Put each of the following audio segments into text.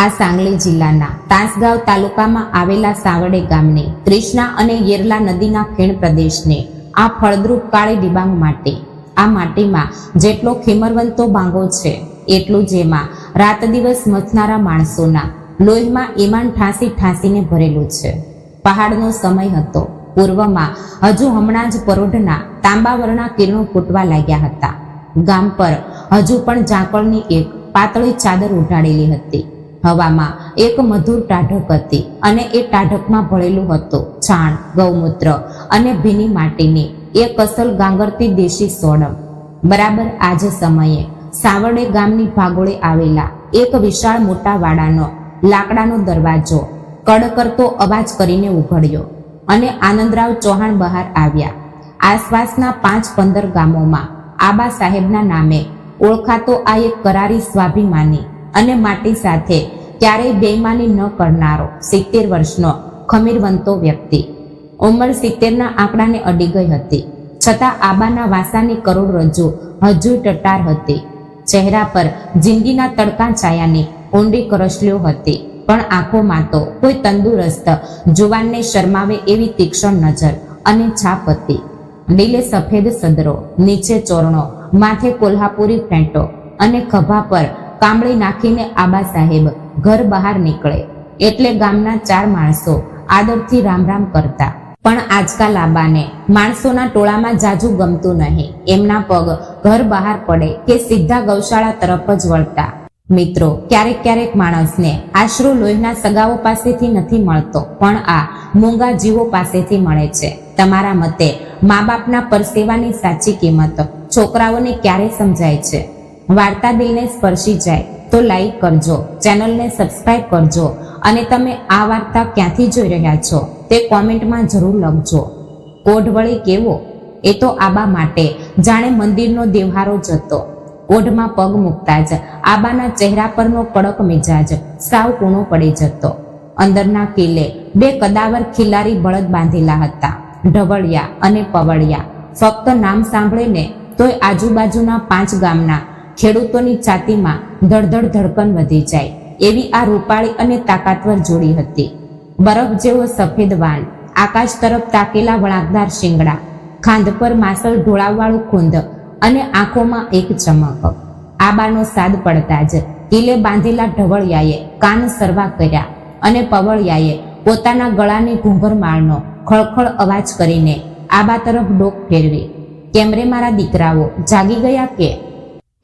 આ સાંગલી જિલ્લાના તાસગાંવ તાલુકામાં આવેલા સાવડે ગામની કૃષ્ણા અને યેરલા નદીના ખીણ પ્રદેશને આ ફળદ્રુપ કાળી ડિબાંગ માટી, આ માટીમાં જેટલો ખીમરવંતો બાંગો છે એટલું જ એમાં રાત દિવસ મથનારા માણસોના લોહીમાં ઈમાન ઠાંસી ઠાંસીને ભરેલું છે. પહાડનો સમય હતો. પૂર્વમાં હજુ હમણાં જ પરોઢના તાંબાવર્ણા કિરણો ફૂટવા લાગ્યા હતા. ગામ પર હજુ પણ ઝાકળની એક પાતળી ચાદર ઉઢાડેલી હતી. હવામાં એક મધુર ટાઢક હતી અને એ ટાઢકમાં ભળેલું હતું છાણ, ગૌમૂત્ર અને ભીની માટીની એક અસલ ગાંગરતી દેશી સોડમ. બરાબર આ જ સમયે સાવડે ગામની ભાગોળે આવેલા એક વિશાળ મોટા વાડાનો લાકડાનો દરવાજો કડ કરતો અવાજ કરીને ઉઘડ્યો અને આનંદરાવ ચૌહાણ બહાર આવ્યા. આસપાસના 5-15 ગામોમાં આબા સાહેબના નામે ઓળખાતો આ એક કરારી, સ્વાભિમાની અને માટી સાથે ક્યારેય બેઈમાની ન કરનારો 70 વર્ષનો ખમીરવંતો વ્યક્તિ. ઉંમર 70ના આંકડાને અડી ગઈ હતી, છતાં આબાના વાસાની કરોડરજ્જુ હજુ ટટાર હતી. ચહેરા પર જિંદગીના તડકા છાયાની ઊંડી કરસલીઓ હતી, પણ આંખોમાં તો કોઈ તંદુરસ્ત જુવાનને શરમાવે એવી તીક્ષ્ણ નજર અને છાપ હતી. લીલે સફેદ સદરો, નીચે ચોરણો, માથે કોલ્હાપુરી ફેંટો અને ખભા પર કામળી નાખીને આબા સાહેબ ઘર બહાર નીકળે એટલે ગામના 4 માણસો આદરથી રામ રામ કરતા. પણ આજકાલ આબાને માણસોના ટોળામાં જાજુ ગમતું નહીં. એમના પગ ઘર બહાર પડે કે સીધા ગૌશાળા તરફ જ વળતા. મિત્રો, ક્યારેક ક્યારેક માણસને આશરો લોહીના સગાઓ પાસેથી નથી મળતો, પણ આ મૂંગા જીવો પાસેથી મળે છે. તમારા મતે મા બાપના પરસેવાની સાચી કિંમત છોકરાઓને ક્યારે સમજાય છે? વાર્તા દિલને સ્પર્શી જાય તો લાઈક કરજો, ચેનલને સબસ્ક્રાઇબ કરજો અને તમે આ વાર્તા ક્યાંથી જોઈ રહ્યા છો તે કોમેન્ટમાં જરૂર લખજો. કોઢ વળી કેવો? એ તો આબા માટે જાણે મંદિરનો દેવહારો જ હતો. ઓઢમાં પગ મૂકતા જ આબાના ચહેરા પરનો કડક મિજાજ સાવ કૂણો પડી જતો. અંદરના કિલ્લે 2 કદાવર ખિલારી બળદ બાંધેલા હતા, ઢવળિયા અને પવળિયા. ફક્ત નામ સાંભળીને તોય આજુબાજુના 5 ગામના ખેડૂતોની છાતીમાં ધડધડ ધડકન વધી જાય એવી આ રૂપાળી અને તાકાતવર જોડી હતી. બરફ જેવો સફેદ વાન, આકાશ તરફ તાકેલા વળાંકદાર શિંગડા, ખાંદ પર માસલ ઢોળાવવાળું ખૂંદ અને આંખોમાં એક ચમક. આબાનો સાદ પડતા જ કિલ્લે બાંધેલા ઢવળિયાએ કાન સરવા કર્યા અને પવળિયાએ પોતાના ગળાની ઘૂંઘરમાળનો ખળખળ અવાજ કરીને આબા તરફ ડોક ફેરવી. કેમ રે મારા દીકરાઓ, જાગી ગયા કે?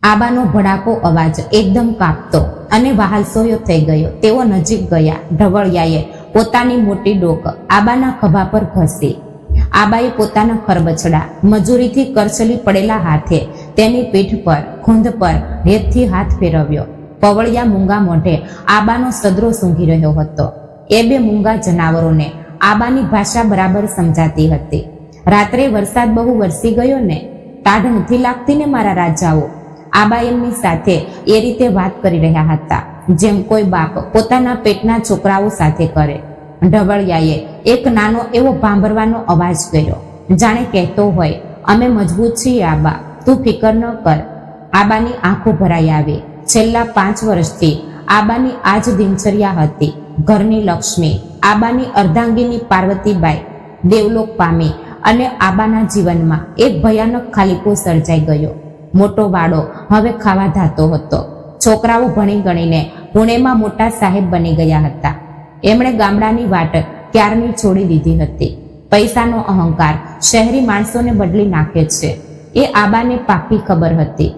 આબાનો ભડાકો અવાજ એકદમ કાપતો અને વહાલસોયો થઈ ગયો. તેઓ નજીક ગયા. ઢવળિયાએ પોતાની મોટી ડોક આબાના ખભા પર ઘસી. આબાએ પોતાના ખરબચડા મજૂરીથી કરચલી પડેલા હાથે તેની પીઠ પર, ખૂંદ પર હેતથી હાથ ફેરવ્યો. પવળિયા મૂંગા મોઢે આબાનો સદરો સૂંઘી રહ્યો હતો. એ 2 મૂંગા જનાવરોને આબાની ભાષા બરાબર સમજાતી હતી. રાત્રે વરસાદ બહુ વરસી ગયો ને? ટાઢ નથી લાગતી ને મારા રાજાઓ? આબા એમની સાથે એ રીતે વાત કરી રહ્યા હતા જેમ કોઈ બાપ પોતાના પેટના છોકરાઓ સાથે કરે. ઢવળિયાએ એક નાનો એવો ભાંભરવાનો અવાજ કર્યો, જાણે કહેતો હોય, અમે મજબૂત છીએ આબા, તું ફિકર ન કર. આબાની આંખો ભરાઈ આવી. છેલ્લા 5 વર્ષથી આબાની આ જ દિનચર્યા હતી. ઘરની લક્ષ્મી, આબાની અર્ધાંગીની પાર્વતીબાઈ દેવલોક પામી અને આબાના જીવનમાં એક ભયાનક ખાલીપો સર્જાઈ ગયો. મોટો વાડો હવે ખાવા ધાતો હતો. છોકરાઓ ભણી ગણીને પુણેમાં મોટા સાહેબ બની ગયા હતા. એમણે ગામડાની વાટ ક્યારની છોડી દીધી હતી. પૈસાનો અહંકાર શહેરી માણસોને બદલી નાખે છે એ આબાને પાકી ખબર હતી.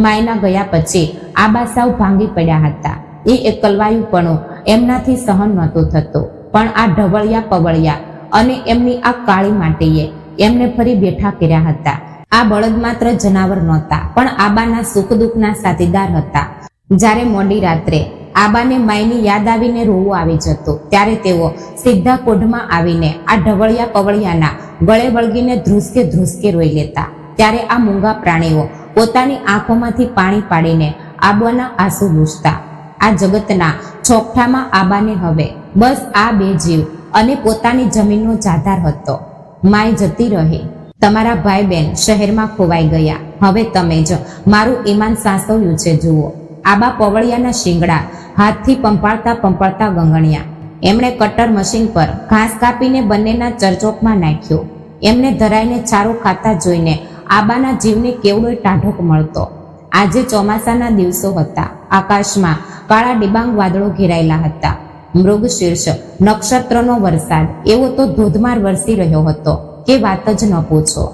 માયના ગયા પછી આબા સાવ ભાંગી પડ્યા હતા. એ એકલવાયુપણું એમનાથી સહન નહોતું થતું. પણ આ ઢવળિયા પવળિયા અને એમની આ કાળી માટીએ એમને ફરી બેઠા કર્યા હતા. આ બળદ માત્ર જનાવર નહોતા, પણ આબાના સુખ દુઃખના સાથીદાર હતા. જ્યારે મોડી રાત્રે આબાને માયની યાદ આવીને રોવું આવી જતું, ત્યારે તેઓ સીધા કોઢમાં આવીને આ ઢવળિયા પવળિયાના ગળે વળગીને ધ્રુસકે ધ્રુસકે રોઈ લેતા. ત્યારે આ મૂંગા પ્રાણીઓ પોતાની આંખોમાંથી પાણી પાડીને આબાના આંસુ લૂછતા. આ જગતના ચોકઠામાં આબાને હવે બસ આ 2 જીવ અને પોતાની જમીનનો જ આધાર હતો. માય જતી રહી, તમારા ભાઈ બહેન શહેરમાં ખોવાઈ ગયા. હવે તમે જ મારું ઈમાન સાસવ્યું છે. જુઓ, આબા પવળિયાના શિંગડા હાથથી પંપાળતા પંપાળતા ગંગણ્યા. એમણે કટર મશીન પર ઘાસ કાપીને બંનેના ચરચોકમાં નાખ્યો. એમને ધરાઈને ચારો ખાતા જોઈને આબાના જીવને કેવડો ટાઢોક મળતો. આજે ચોમાસાના દિવસો હતા. આકાશમાં કાળા ડિબાંગ વાદળો ઘેરાયેલા હતા. મૃગશીર્ષ નક્ષત્રનો વરસાદ એવો તો ધોધમાર વરસી રહ્યો હતો કે વાત જ ન પૂછો.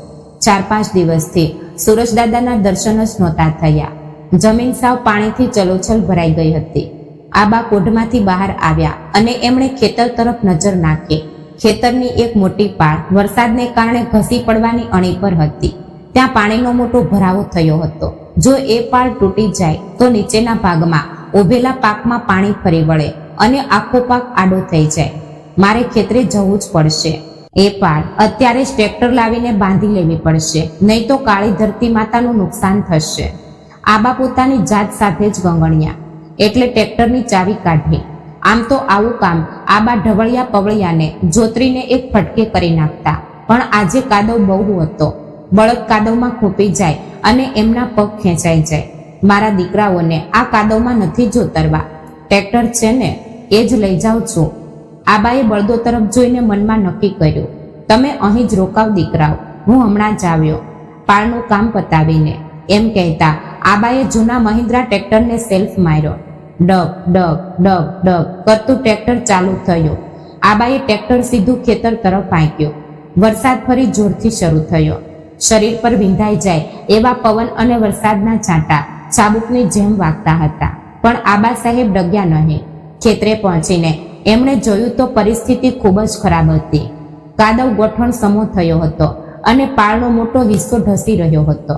4-5 દિવસથી સુરજદાદાના દર્શન જ નહોતા થયા. જમીન સાવ પાણીથી ચલોછલ ભરાઈ ગઈ હતી. આબા કોઢમાંથી બહાર આવ્યા અને એમણે ખેતર તરફ નજર નાખી. ખેતરની એક મોટી પાળ વરસાદને કારણે ઘસી પડવાની અણી પર હતી. ત્યાં પાણીનો મોટો ભરાવો થયો હતો. જો એ પાળ તૂટી જાય તો નીચેના ભાગમાં ઉભેલા પાકમાં પાણી ફરી વળે અને આખો પાક આડો થઈ જાય. મારે ખેતરે જવું જ પડશે. એ પાળ અત્યારે જ ટ્રેક્ટર લાવીને બાંધી લેવી પડશે, નહીં તો કાળી ધરતી માતાનું નુકસાન થશે. આબા પોતાની જાત સાથે જ ગંગણ્યા એટલે ટ્રેક્ટરની ચાવી કાઢી. આમ તો આવું કામ આબા ઢવળિયા પવળિયાને જોતરીને એક ફટકે કરી નાખતા, પણ આજે કાદવ બહુ હતો. બળદ કાદવમાં ખૂંપી જાય અને એમના પગ ખેંચાઈ જાય. મારા દીકરાઓને આ કાદવમાં નથી જોતરવા. ટ્રેક્ટર છે ને એ જ લઈ જાઉં છું. આબાએ બળદો તરફ જોઈને મનમાં નક્કી કર્યું, તમે અહીં જ રોકાવ દીકરાઓ, હું હમણાં જ આવ્યો. પાળનું કામ પતાવીને એમ કહેતા આબાએ જૂના મહિન્દ્રા ટ્રેક્ટરને સેલ્ફ માર્યો. ડગ ડગ ડગ ડગ કરતું ટ્રેક્ટર ચાલુ થયું. આબાએ ટ્રેક્ટર સીધું ખેતર તરફ આંક્યું. વરસાદ ફરી જોરથી શરૂ થયો. શરીર પર વિંધાઈ જાય એવા પવન અને વરસાદના છાંટા ચાબુકની જેમ વાગતા હતા, પણ આબા સાહેબ ડગ્યા નહીં. ખેતરે પહોંચીને એમણે જોયું તો પરિસ્થિતિ ખૂબ જ ખરાબ હતી. કાદવ ગોઠણ સમો થયો હતો અને પાળનો મોટો હિસ્સો ઢસી રહ્યો હતો.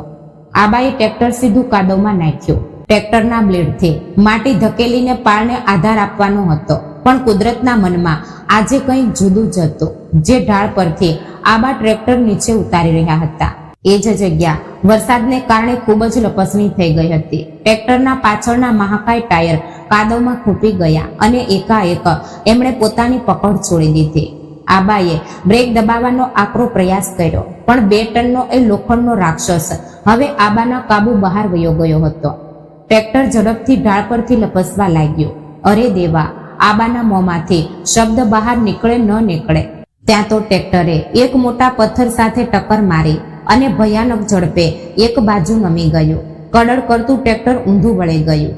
આબાએ ટ્રેક્ટર સીધું કાદવમાં નાખ્યું. ટ્રેક્ટરના બ્લેડથી માટી ધકેલીને પાળને આધાર આપવાનો હતો, પણ કુદરતના મનમાં આજે કંઈક જુદું જ હતું. જે ઢાળ પરથી આબા ટ્રેક્ટર નીચે ઉતારી રહ્યા હતા એ જ જગ્યા વરસાદને કારણે ખૂબ જ લપસણી થઈ ગઈ હતી. ટ્રેક્ટરના પાછળના મહાકાય ટાયર કાદવમાં ખૂંપી ગયા અને એકાએક એમણે પોતાની પકડ છોડી દીધી. આબાએ બ્રેક દબાવવાનો આકરો પ્રયાસ કર્યો, પણ 2 ટનનો એ લોખંડનો રાક્ષસ હવે આબાના કાબુ બહાર વયો ગયો હતો. ટ્રેક્ટર ઝડપથી ઢાળ પરથી લપસવા લાગ્યું. અરે દેવા! આબાના મોંમાંથી શબ્દ બહાર નીકળે ન નીકળે ત્યાં તો ટ્રેક્ટરે એક મોટા પથ્થર સાથે ટક્કર મારી અને ભયાનક ઝડપે એક બાજુ નમી ગયું. કડડ કરતું ટ્રેક્ટર ઊંધું વળી ગયું.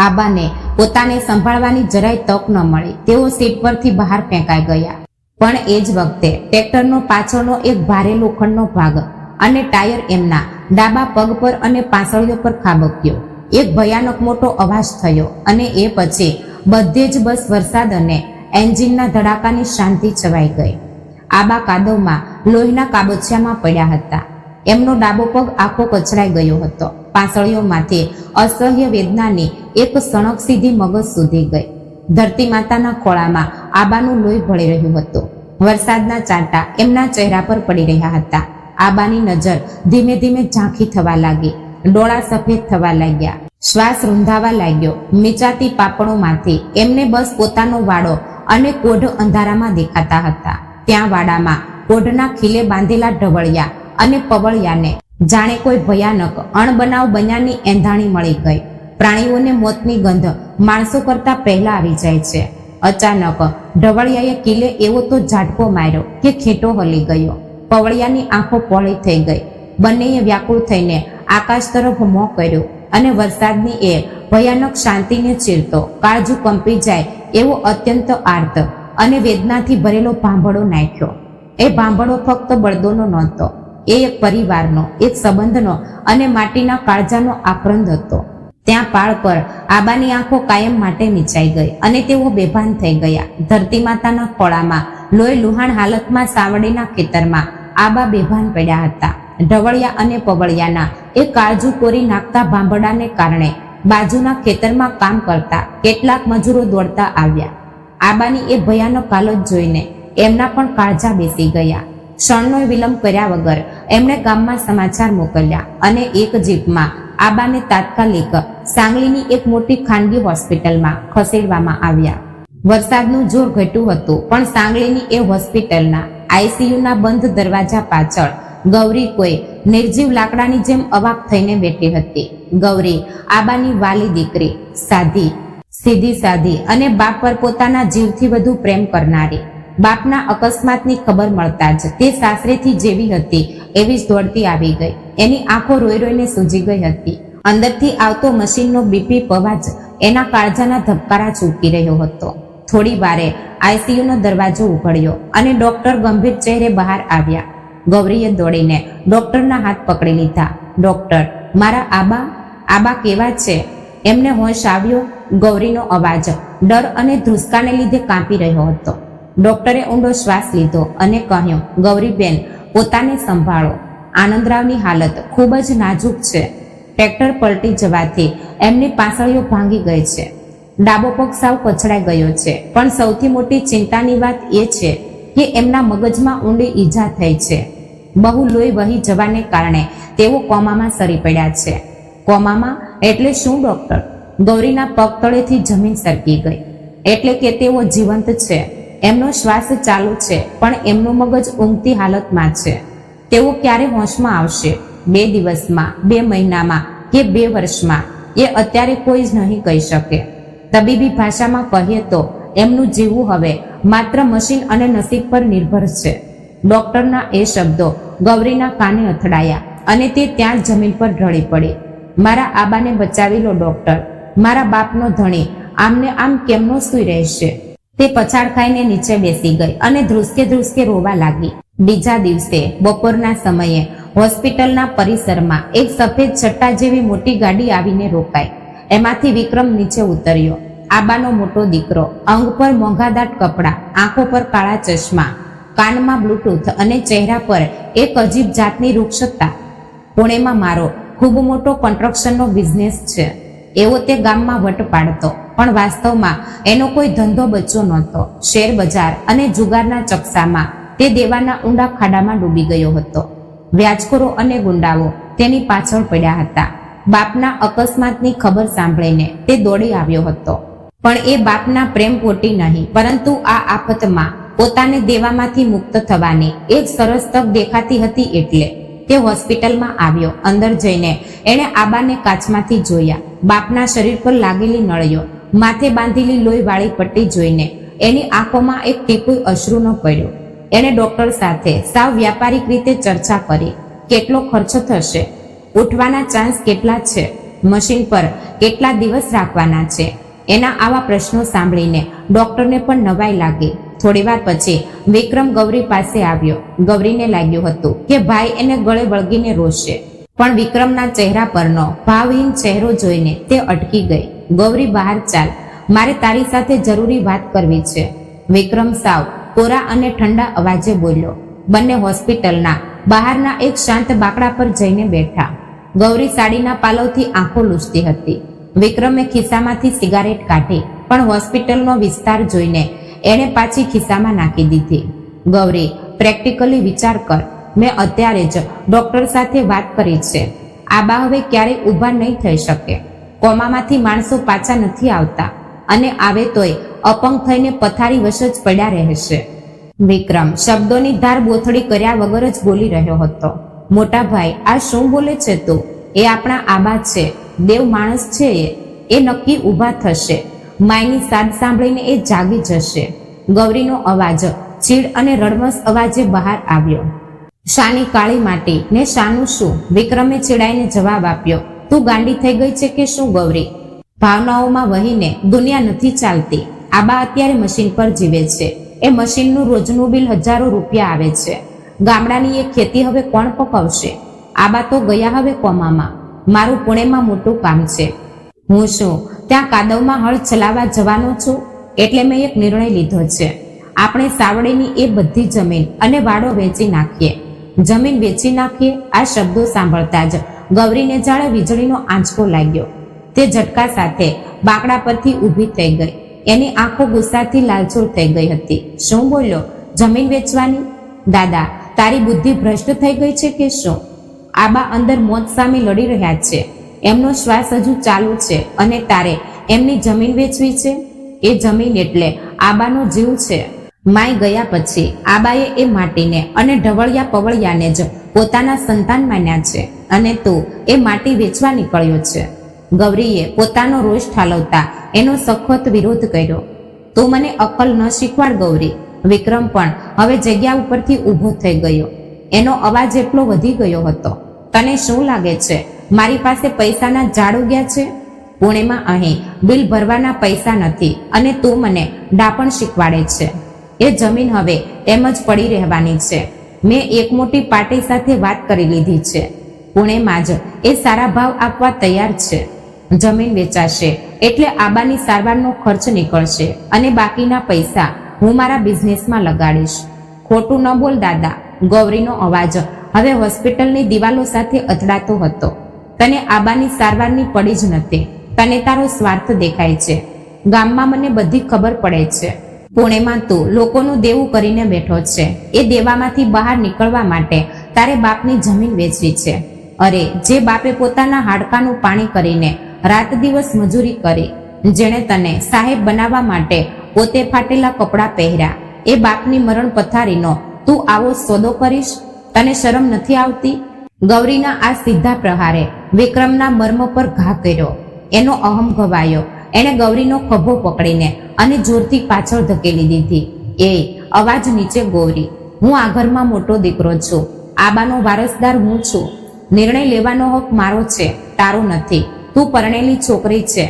આબાને પોતાને સંભાળવાની જરાય તક ન મળી. તેઓ સીટ પરથી બહાર ફેંકાઈ ગયા. પણ એ જ વખતે ટ્રેક્ટરનો પાછળનો એક ભારે લોખંડનો ભાગ અને ટાયર એમના ડાબા પગ પર અને પાંસળીઓ પર ખાબક્યો. એક ભયાનક મોટો અવાજ થયો અને એ પછી બધે જ બસ વરસાદ અને એન્જિનના ધડાકાની શાંતિ છવાઈ ગઈ. આબા કાદવમાં લોહીના કાબોચિયામાં પડ્યા હતા. એમનો ડાબો પગ આખો કચરાઈ ગયો હતો. પાંસળીઓમાંથી અસહ્ય વેદનાની એક સણક સીધી મગજ સુધી ગઈ. ધરતી માતાના ખોળામાં આબાનું લોહી ભળી રહ્યું હતું. વરસાદના ચાંટા એમના ચહેરા પર પડી રહ્યા હતા. આબાની નજર ધીમે ધીમે ઝાંખી થવા લાગી. ડોળા સફેદ થવા લાગ્યા. શ્વાસ રૂંધાવા લાગ્યો. મીચાતી પાપણોમાંથી એમને બસ પોતાનો વાડો અને કોઢ અંધારામાં દેખાતા હતા. ત્યાં વાડામાં કોઢના ખીલે બાંધેલા ઢવળિયા અને પવળિયાને જાણે કોઈ ભયાનક અણબનાવ બન્યાની એંધાણી મળી ગઈ. પ્રાણીઓને મોતની ગંધ માણસો કરતા પહેલા આવી જાય છે. અચાનક ઢવળિયાએ કિલે એવો તો ઝાટકો માર્યો કે ખેંટો હલી ગયો. પવળિયાની આંખો પહોળી થઈ ગઈ. બંનેએ વ્યાકુળ થઈને આકાશ તરફ મોં કર્યું અને વરસાદની એ ભયાનક શાંતિને ચીરતો કાળજું કંપી જાય એવો અત્યંત આર્ત અને વેદનાથી ભરેલો ભાંભળો નાખ્યો. એ ભાંભળો ફક્ત બળદોનો નહોતો, એ એક પરિવારનો, એક સંબંધનો અને માટીના કાળજાનો આક્રંદ હતો. ત્યાં પાળ પર આબાની આંખો કાયમ માટે મીચાઈ ગઈ અને તેઓ બેભાન થઈ ગયા. ધરતી માતાના ખોળામાં લોહી લુહાણ હાલતમાં સાવડીના ખેતરમાં આબા બેભાન પડ્યા હતા. ઢવળિયા અને પવળિયાના એ કાળજુ કોરી નાખતા ભાંભડાને કારણે બાજુના ખેતરમાં કામ કરતા કેટલાક મજૂરો દોડતા આવ્યા. આબાની એ ભયાનક હાલત જોઈને એમના પણ કાળજા બેસી ગયા. ક્ષણનો વિલંબ કર્યા વગર એમણે ગામમાં સમાચાર મોકલ્યા અને એક જીપમાં આબાને તાત્કાલિક સાંગલીની એક મોટી ખાનગી હોસ્પિટલમાં ખસેડવામાં આવ્યા. વરસાદનું જોર ઘટ્યું હતું, પણ સાંગલીની એ હોસ્પિટલના આઈસીયુના બંધ દરવાજા પાછળ ગૌરી કોઈ નિર્જીવ લાકડાની જેમ અવાક થઈને બેઠી હતી. ગૌરી આબાની વાલી દીકરી, સાધી. સીધી સાધી અને બાપ પર પોતાના જીવથી વધુ પ્રેમ કરનારી. બાપના અકસ્માતની ખબર મળતા જ તે સાસરેથી જેવી હતી એવી જ દોડતી આવી ગઈ. એની આંખો રોઈ રોઈને સૂજી ગઈ હતી. અંદરથી આવતો મશીનનો બીપી પવાજ એના કાળજાના ધબકારા ચૂકી રહ્યો હતો. થોડી વારે આઈસીયુનો દરવાજો ઉઘડ્યો અને ડોક્ટર ગંભીર ચહેરે બહાર આવ્યા. ગૌરીએ દોડીને ડોક્ટરના હાથ પકડી લીધા. ડોક્ટર, મારા આબા કેવા છે? એમને હોશ આવ્યો. ગૌરીનો અવાજ ડર અને ધ્રુસકાને લીધે કાંપી રહ્યો હતો. ડોક્ટરે ઊંડો શ્વાસ લીધો અને કહ્યું, ગૌરીબેન, પોતાને સંભાળો. આનંદરાવની હાલત ખૂબ જ નાજુક છે. ટ્રેક્ટર પલટી જવાથી એમની પાસળીઓ ભાંગી ગઈ છે. ડાબો પગ સાવ કચડાઈ ગયો છે. પણ સૌથી મોટી ચિંતાની વાત એ છે કે એમના મગજમાં ઊંડી ઈજા થઈ છે. બહુ લોહી વહી જવાને કારણે તેઓ કોમામાં સરી પડ્યા છે. કોમામાં એટલે શું ડોક્ટર? ગૌરીના પગ તળેથી જમીન સરકી ગઈ. એટલે કે તેઓ જીવંત છે. એમનો શ્વાસ ચાલુ છે પણ એમનું મગજ ઊંઘતી હાલતમાં છે. તેઓ ક્યારે હોશમાં આવશે? 2 દિવસમાં, 2 મહિનામાં કે 2 વર્ષમાં? એ અત્યારે કોઈ જ નહીં કહી શકે. તબીબી ભાષામાં કહીએ તો એમનું જીવવું હવે માત્ર મશીન અને નસીબ પર નિર્ભર છે. ડોક્ટરના એ શબ્દો ગૌરીના કાને અથડાયા અને તે ત્યાં જ જમીન પર ઢળી પડી. મારા આબાને બચાવી લો ડોક્ટર. મારા બાપનો ધણી આમને આમ કેમનો સૂઈ રહેશે? તે પછાડ ખાઈને નીચે બેસી ગઈ અને ધ્રુસકે રોવા લાગી. બીજા દિવસે બપોરના સમયે હોસ્પિટલના પરિસરમાં એક સફેદ છટ્ટા જેવી મોટી ગાડી આવીને રોકાઈ. એમાંથી વિક્રમ નીચે ઉતર્યો. આબાનો મોટો દીકરો, અંગ પર મોંઘાદાટ કપડાં, આંખો પર કાળા ચશ્મા, કાનમાં બ્લૂટૂથ અને ચહેરા પર એક અજીબ જાતની રૂક્ષતા. પુણેમાં મારો ખૂબ મોટો કન્સ્ટ્રક્શનનો બિઝનેસ છે એવો તે ગામમાં વટ પાડતો, પણ વાસ્તવમાં એનો કોઈ ધંધો બચ્ચો નહોતો. શેર બજાર અને જુગારના ચકસામાં તે દેવાના ઊંડા ખાડામાં ડૂબી ગયો હતો. વ્યાજખોરો અને ગુંડાઓ તેની પાછળ પડ્યા હતા. બાપના અકસ્માતની ખબર સાંભળીને તે દોડી આવ્યો હતો, પણ એ બાપના પ્રેમ પોટી નહીં, પરંતુ આ આફતમાં પોતાને દેવામાંથી મુક્ત થવાની એક સરસ તક દેખાતી હતી એટલે તે હોસ્પિટલમાં આવ્યો. અંદર જઈને એણે આબાને કાચમાંથી જોયા. બાપના શરીર પર લાગેલી નળીઓ, માથે બાંધેલી લોહીવાળી પટ્ટી જોઈને એની આંખોમાં એક ટીપું અશ્રુ ન પડ્યું. એણે ડોક્ટર સાથે સાવ વ્યાપારિક રીતે ચર્ચા કરી. કેટલો ખર્ચ થશે? ઉઠવાના ચાન્સ કેટલા છે? મશીન પર કેટલા દિવસ રાખવાના છે? એના આવા પ્રશ્નો સાંભળીને ડોક્ટરને પણ નવાઈ લાગી. થોડીવાર પછી વિક્રમ ગૌરી પાસે આવ્યો. ગૌરીને લાગ્યું હતું કે ભાઈ એને ગળે વળગીને રોશે, પણ વિક્રમના ચહેરા પરનો ભાવહીન ચહેરો જોઈને તે અટકી ગઈ. ગૌરી, બહાર ચાલ, મારે તારી સાથે જરૂરી વાત કરવી છે. વિક્રમ સાવ કોરા અને ઠંડા અવાજે બોલ્યો. બંને હોસ્પિટલના બહારના એક શાંત બાકડા પર જઈને બેઠા. ગૌરી સાડીના પાલવથી આંખો લૂછતી હતી. વિક્રમે ખિસ્સામાંથી સિગારેટ કાઢી, પણ હોસ્પિટલનો વિસ્તાર જોઈને એણે પાછી ખિસ્સામાં નાખી દીધી. ગૌરી, પ્રેક્ટિકલી વિચાર કર. મેં અત્યારે જ ડોક્ટર સાથે વાત કરી છે. આબા હવે ક્યારેય ઊભા નહીં થઈ શકે. કોમામાંથી માણસો પાછા નથી આવતા, અને આવે તોય અપંગ થઈને પથારી વશ જ પડ્યા રહેશે. વિક્રમ શબ્દોની ધાર બોથડી કર્યા વગર જ બોલી રહ્યો હતો. મોટા ભાઈ, આ શું બોલે છે તું? એ આપણા આબા છે, દેવ માણસ છે. એ નક્કી ઊભા થશે. માયની સાદ સાંભળીને એ જાગી જશે. ગૌરીનો અવાજ ચીડ અને રડમસ અવાજે બહાર આવ્યો. શાની કાળી માટી ને શાનું શું? વિક્રમે ચીડાઈને જવાબ આપ્યો. તું ગાંડી થઈ ગઈ છે કે શું ગૌરી? ભાવનાઓમાં વહીને દુનિયા નથી ચાલતી. આબા અત્યારે મશીન પર જીવે છે. એ મશીનનું રોજનું બિલ હજારો રૂપિયા આવે છે. ગામડાની એ ખેતી હવે કોણ પકવશે? આબા તો ગયા હવે કોમામાં. મારું પુણેમાં મોટું કામ છે. હું શું ત્યાં કાદવમાં હળ ચલાવવા જવાનો છું? એટલે મેં એક નિર્ણય લીધો છે. આપણે સાવડેની એ બધી જમીન અને વાડો વેચી નાખીએ. જમીન વેચી નાખીએ. આ શબ્દો સાંભળતા જ ગૌરીને જાણે વીજળીનો આંચકો લાગ્યો. તે ઝટકા સાથે બાકડા પરથી ઊભી થઈ ગઈ. એની આંખો ગુસ્સાથી લાલચોળ થઈ ગઈ હતી. શું બોલ્યો? જમીન વેચવાની? દાદા, તારી બુદ્ધિ ભ્રષ્ટ થઈ ગઈ છે કે શું? આબા અંદર મોત સામે લડી રહ્યા છે. એમનો શ્વાસ હજુ ચાલુ છે અને તારે એમની જમીન વેચવી છે? એ જમીન એટલે આબાનો જીવ છે. માય ગયા પછી આબાએ એ માટીને અને ઢવળિયા પવળિયાને જ પોતાના સંતાન માન્યા છે, અને તું એ માટી વેચવા નીકળ્યો છે. ગૌરીએ પોતાનો રોષ ઠાલવતા એનો સખત વિરોધ કર્યો. તું મને અક્કલ ન શીખવાડ ગૌરી. વિક્રમ પણ હવે જગ્યા ઉપરથી ઊભો થઈ ગયો. એનો અવાજ એટલો વધી ગયો હતો. તને શું લાગે છે મારી પાસે પૈસાના ઝાડ ઉગ્યા છે? પુણેમાં અહીં બિલ ભરવાના પૈસા નથી અને તું મને ડાપણ શીખવાડે છે. એ જમીન હવે એમ જ પડી રહેવાની છે. મેં એક મોટી પાર્ટી સાથે વાત કરી લીધી છે. પુણેમાં જ એ સારા ભાવ આપવા તૈયાર છે. જમીન વેચાશે એટલે આબાની સારવારનો ખર્ચ નીકળશે અને બાકીના પૈસા હું મારા બિઝનેસમાં લગાડીશ. ખોટું ન બોલ દાદા. ગૌરીનો અવાજ હવે હોસ્પિટલની દિવાલો સાથે અથડાતો હતો. તને આબાની સારવારની પડી જ નથી. તને તારો સ્વાર્થ દેખાય છે. ગામમાં મને બધી ખબર પડે છે. પુણેમાં તું લોકોનું દેવું કરીને બેઠો છે. એ દેવામાંથી બહાર નીકળવા માટે તારે બાપની જમીન વેચવી છે. અરે, જે બાપે પોતાના હાડકાનું પાણી કરીને રાત દિવસ મજૂરી કરી, જેણે તને સાહેબ બનાવવા માટે પોતે ફાટેલા કપડાં પહેર્યા, એ બાપની મરણ પથારીનો તું આવો સોદો કરીશ? તને શરમ નથી આવતી? ગૌરીના આ સીધા પ્રહારે વિક્રમના મર્મ પર ઘા કર્યો. એનો અહમ ઘવાયો. એણે ગૌરીનો ખભો પકડીને અને જોરથી પાછળ ધકેલી દીધી. એ અવાજ નીચે ગૌરી, હું આ ઘરમાં મોટો દીકરો છું. આબાનો વારસદાર હું છું. નિર્ણય લેવાનો હક મારો છે, તારો નથી. તું પરણેલી છોકરી છે.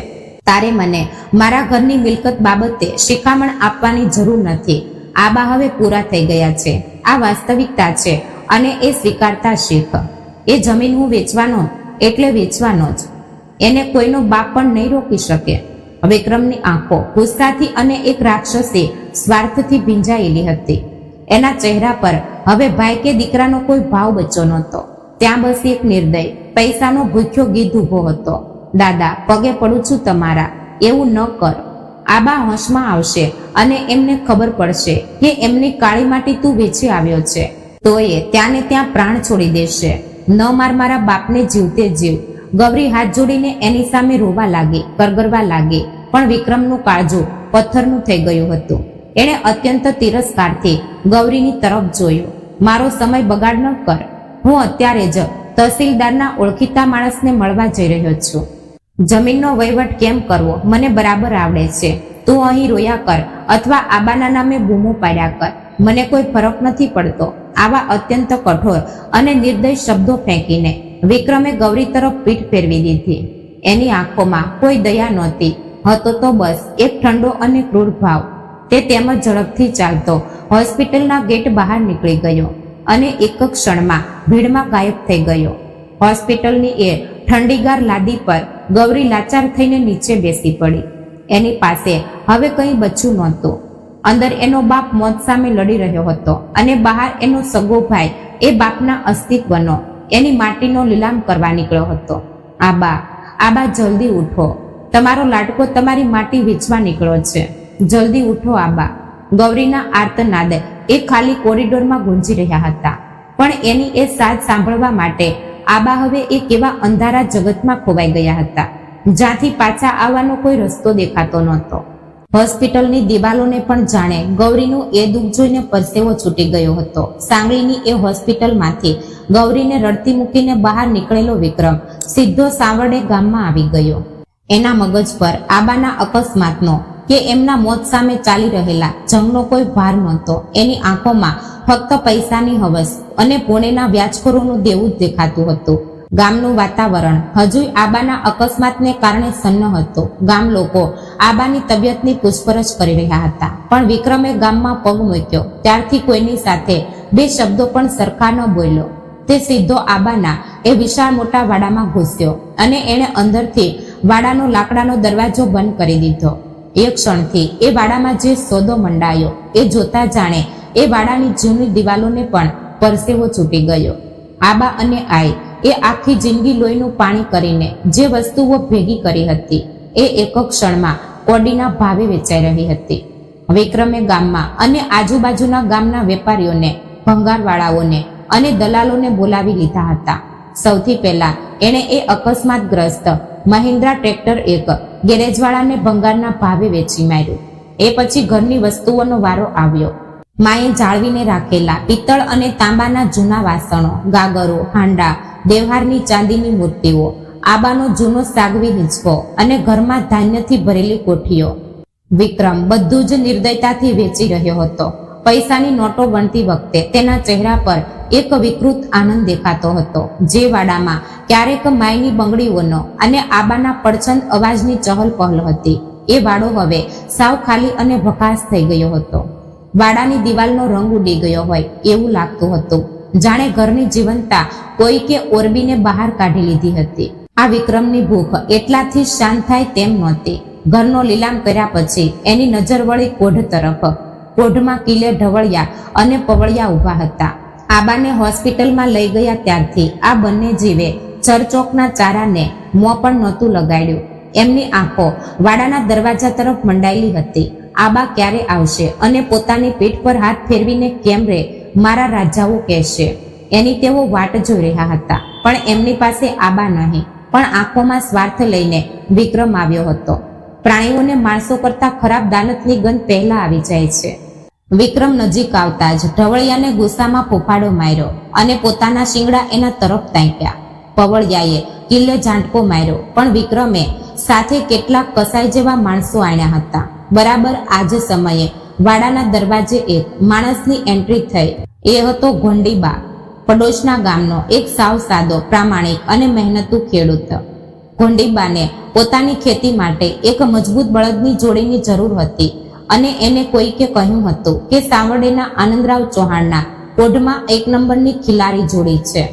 તારે મને મારા ઘરની મિલકત બાબતે શિખામણ આપવાની જરૂર નથી. આબા હવે પૂરા થઈ ગયા છે. આ વાસ્તવિકતા છે અને એ સ્વીકારતા શીખ. એ જમીન હું વેચવાનો એટલે વેચવાનો જ. એને કોઈનો બાપ પણ નહીં રોકી શકે. વિક્રમની આંખો ગુસ્સાથી અને એક રાક્ષસી સ્વાર્થથી ભીંજાયેલી હતી. એના ચહેરા પર હવે ભાઈ કે દીકરાનો કોઈ ભાવ બચ્યો નહોતો. ત્યાં બસ એક નિર્દય પૈસાનો ભૂખ્યો ગીધ ઊભો હતો. દાદા, પગે પડું છું તમારા, એવું ન કર. આબા હોશમાં આવશે અને એમને ખબર પડશે કે એમની કાળી માટી તું વેચી આવ્યો છે તો એ ત્યાં ને ત્યાં પ્રાણ છોડી દેશે. ન માર મારા બાપને જીવતે જીવ. ગૌરી હાથ જોડીને એની સામે રોવા લાગી, કરગરવા લાગી. પણ વિક્રમનું કાળજું પથ્થરનું થઈ ગયું હતું. એણે અત્યંત તિરસ્કારથી ગૌરીની તરફ જોયું. મારો સમય બગાડ ન કર. હું અત્યારે જ તહસીલદારના ઓળખીતા માણસને મળવા જઈ રહ્યો છું. જમીનનો વહીવટ કેમ કરવો મને બરાબર આવડે છે. તું અહીં રોયા કર અથવા આબાના નામે બૂમો પાડ્યા કર, મને કોઈ ફરક નથી પડતો. આવા અત્યંત કઠોર અને નિર્દય શબ્દો ફેંકીને વિક્રમે ગૌરી તરફ પીઠ ફેરવી દીધી. એની આંખોમાં કોઈ દયા નહોતી. હતો તો બસ એક ઠંડો અને ક્રૂર ભાવ. તે તેમ જ ઝડપથી ચાલતો હોસ્પિટલના ગેટ બહાર નીકળી ગયો અને એક ક્ષણમાં ભીડમાં ગાયબ થઈ ગયો. હોસ્પિટલની એ ઠંડીગાર લાદી પર ગૌરી લાચાર થઈને નીચે બેસી પડી. એની પાસે હવે કંઈ બચ્યું નહોતું. અંદર એનો બાપ મોત સામે લડી રહ્યો હતો અને બહાર એનો સગો ભાઈ એ બાપના અસ્તિત્વનો, એની માટીનો લીલામ કરવા નીકળ્યો હતો. આબા, આબા, જલ્દી ઉઠો. તમારો લાડકો તમારી માટી વેચવા નીકળ્યો છે. જલ્દી ઉઠો આબા. ગૌરીના આર્તનાદ એ ખાલી કોરિડોરમાં ગુંજી રહ્યા હતા. પણ એની એ સાદ સાંભળવા માટે આબા હવે એક એવા અંધારા જગતમાં ખોવાઈ ગયા હતા જ્યાંથી પાછા આવવાનો કોઈ રસ્તો દેખાતો નહોતો. હોસ્પિટલની દિવાલોને પણ જાણે ગૌરીનું એ દુઃખ જોઈને પરસેવો છૂટી ગયો હતો. સાંગલીની એ હોસ્પિટલમાંથી ગૌરીને રડતી મૂકીને બહાર નીકળેલો વિક્રમ સીધો સાવરડે ગામમાં આવી ગયો. એના મગજ પર આબાના અકસ્માતનો કે એમના મોત સામે ચાલી રહેલા જંગનો કોઈ ભાર નહોતો. એની આંખોમાં ફક્ત પૈસાની હવસ અને પુણેના વ્યાજખોરોનું દેવું જ દેખાતું હતું. ગામનું વાતાવરણ હજુય આબાના અકસ્માતને કારણે સન્ન હતું. ગામ લોકો આબાની તબિયતની પૂછપરછ કરી રહ્યા હતા. પણ વિક્રમે ગામમાં પગ મૂક્યો ત્યારથી કોઈની સાથે બે શબ્દો પણ સરખા ન બોલ્યો. તે સીધો આબાના એ વિશાળ મોટા વાડામાં ઘૂસ્યો અને એણે અંદરથી વાડાનો લાકડાનો દરવાજો બંધ કરી દીધો. એ ક્ષણથી એ વાડામાં જે સોદો મંડાયો એ જોતા જાણે એ વાડાની જૂની દિવાલોને પણ પરસેવો છૂટી ગયો. આબા અને આઈ એ આખી જિંદગી લોહીનું પાણી કરીને જે વસ્તુઓ ભેગી કરી હતી એ એક ક્ષણમાં કોડીના ભાવે વેચાઈ રહી હતી. વિક્રમે ગામમાં અને આજુબાજુના ગામના વેપારીઓને, ભંગારવાળાઓને અને દલાલોને બોલાવી લીધા હતા. સૌથી પહેલા એણે એ અકસ્માતગ્રસ્ત મહિન્દ્રા ટ્રેક્ટર એક ગેરેજવાળાને ભંગારના ભાવે વેચી માર્યું. એ પછી ઘરની વસ્તુઓનો વારો આવ્યો. માએ જાળવીને રાખેલા પિત્તળ અને તાંબાના જૂના વાસણો, ગાગરો, હાંડા, દેવહારની ચાંદીની મૂર્તિઓ આબાનો જૂનો સાગવી હિંચકો અને ઘરમાં ધાન્યથી ભરેલી કોઠીઓ. વિક્રમ બધું જ નિર્દયતાથી વેચી રહ્યો હતો. પૈસાની નોટો ગણતી વખતે તેના ચહેરા પર એક વિકૃત આનંદ દેખાતો હતો. જે વાડામાં ક્યારેક માયની બંગડીઓનો અને આબાના પડછંદ અવાજની ચહલ પહલ હતી, એ વાડો હવે સાવ ખાલી અને ભકાસ થઈ ગયો હતો. વાડાની દિવાલનો રંગ ઉડી ગયો હોય એવું લાગતું હતું, જાણે ઘરની જીવંતતા કોઈકે ઓરબીને બહાર કાઢી લીધી હતી. આ વિક્રમની ભૂખ એટલાથી શાંત થાય તેમ નહોતી. ઘરનો લીલામ કર્યા પછી એની નજર વળી કોઢ તરફ. કોઢમાં કિલ્લે ઢવળિયા અને પવળિયા ઊભા હતા. આબાને હોસ્પિટલમાં લઈ ગયા ત્યારથી આ બંને જીવે ચરચોકના ચારાને મોં પણ નહોતું લગાડ્યું. એમની આંખો વાડાના દરવાજા તરફ મંડાયેલી હતી. આબા ક્યારે આવશે અને પોતાની પીઠ પર હાથ ફેરવીને કેમ રે મારા રાજાઓ કહેશે, એની તેઓ વાટ જોઈ રહ્યા હતા. પણ એમની પાસે આબા નહીં, પણ આંખોમાં સ્વાર્થ લઈને વિક્રમ આવ્યો હતો. પ્રાણીઓને માણસો કરતા ખરાબ દાનતની ગંધ પહેલા આવી જાય છે. વિક્રમ નજીક આવતા જ ઢવળિયાને ગુસ્સામાં ફોફાડો માર્યો અને પોતાના શિંગડા એના તરફ તાંક્યા. પવળિયાએ કિલ્લે ઝાંટકો માર્યો, પણ વિક્રમે સાથે કેટલાક કસાઈ જેવા માણસો આણ્યા હતા. બરાબર આ જ સમયે વાડાના દરવાજે એક માણસની એન્ટ્રી થઈ. એ હતો ઘોંડીબા, પડોશના ગામનો એક સાવ સાદો, પ્રામાણિક અને મહેનતુ ખેડૂત. ઘોંડીબાને પોતાની ખેતી માટે એક મજબૂત બળદની જોડીની જરૂર હતી અને એને કોઈકે કહ્યું હતું કે સાવરડેના આનંદરાવ ચૌહાણના કોઢમાં 1 નંબરની ખિલારી જોડી છે.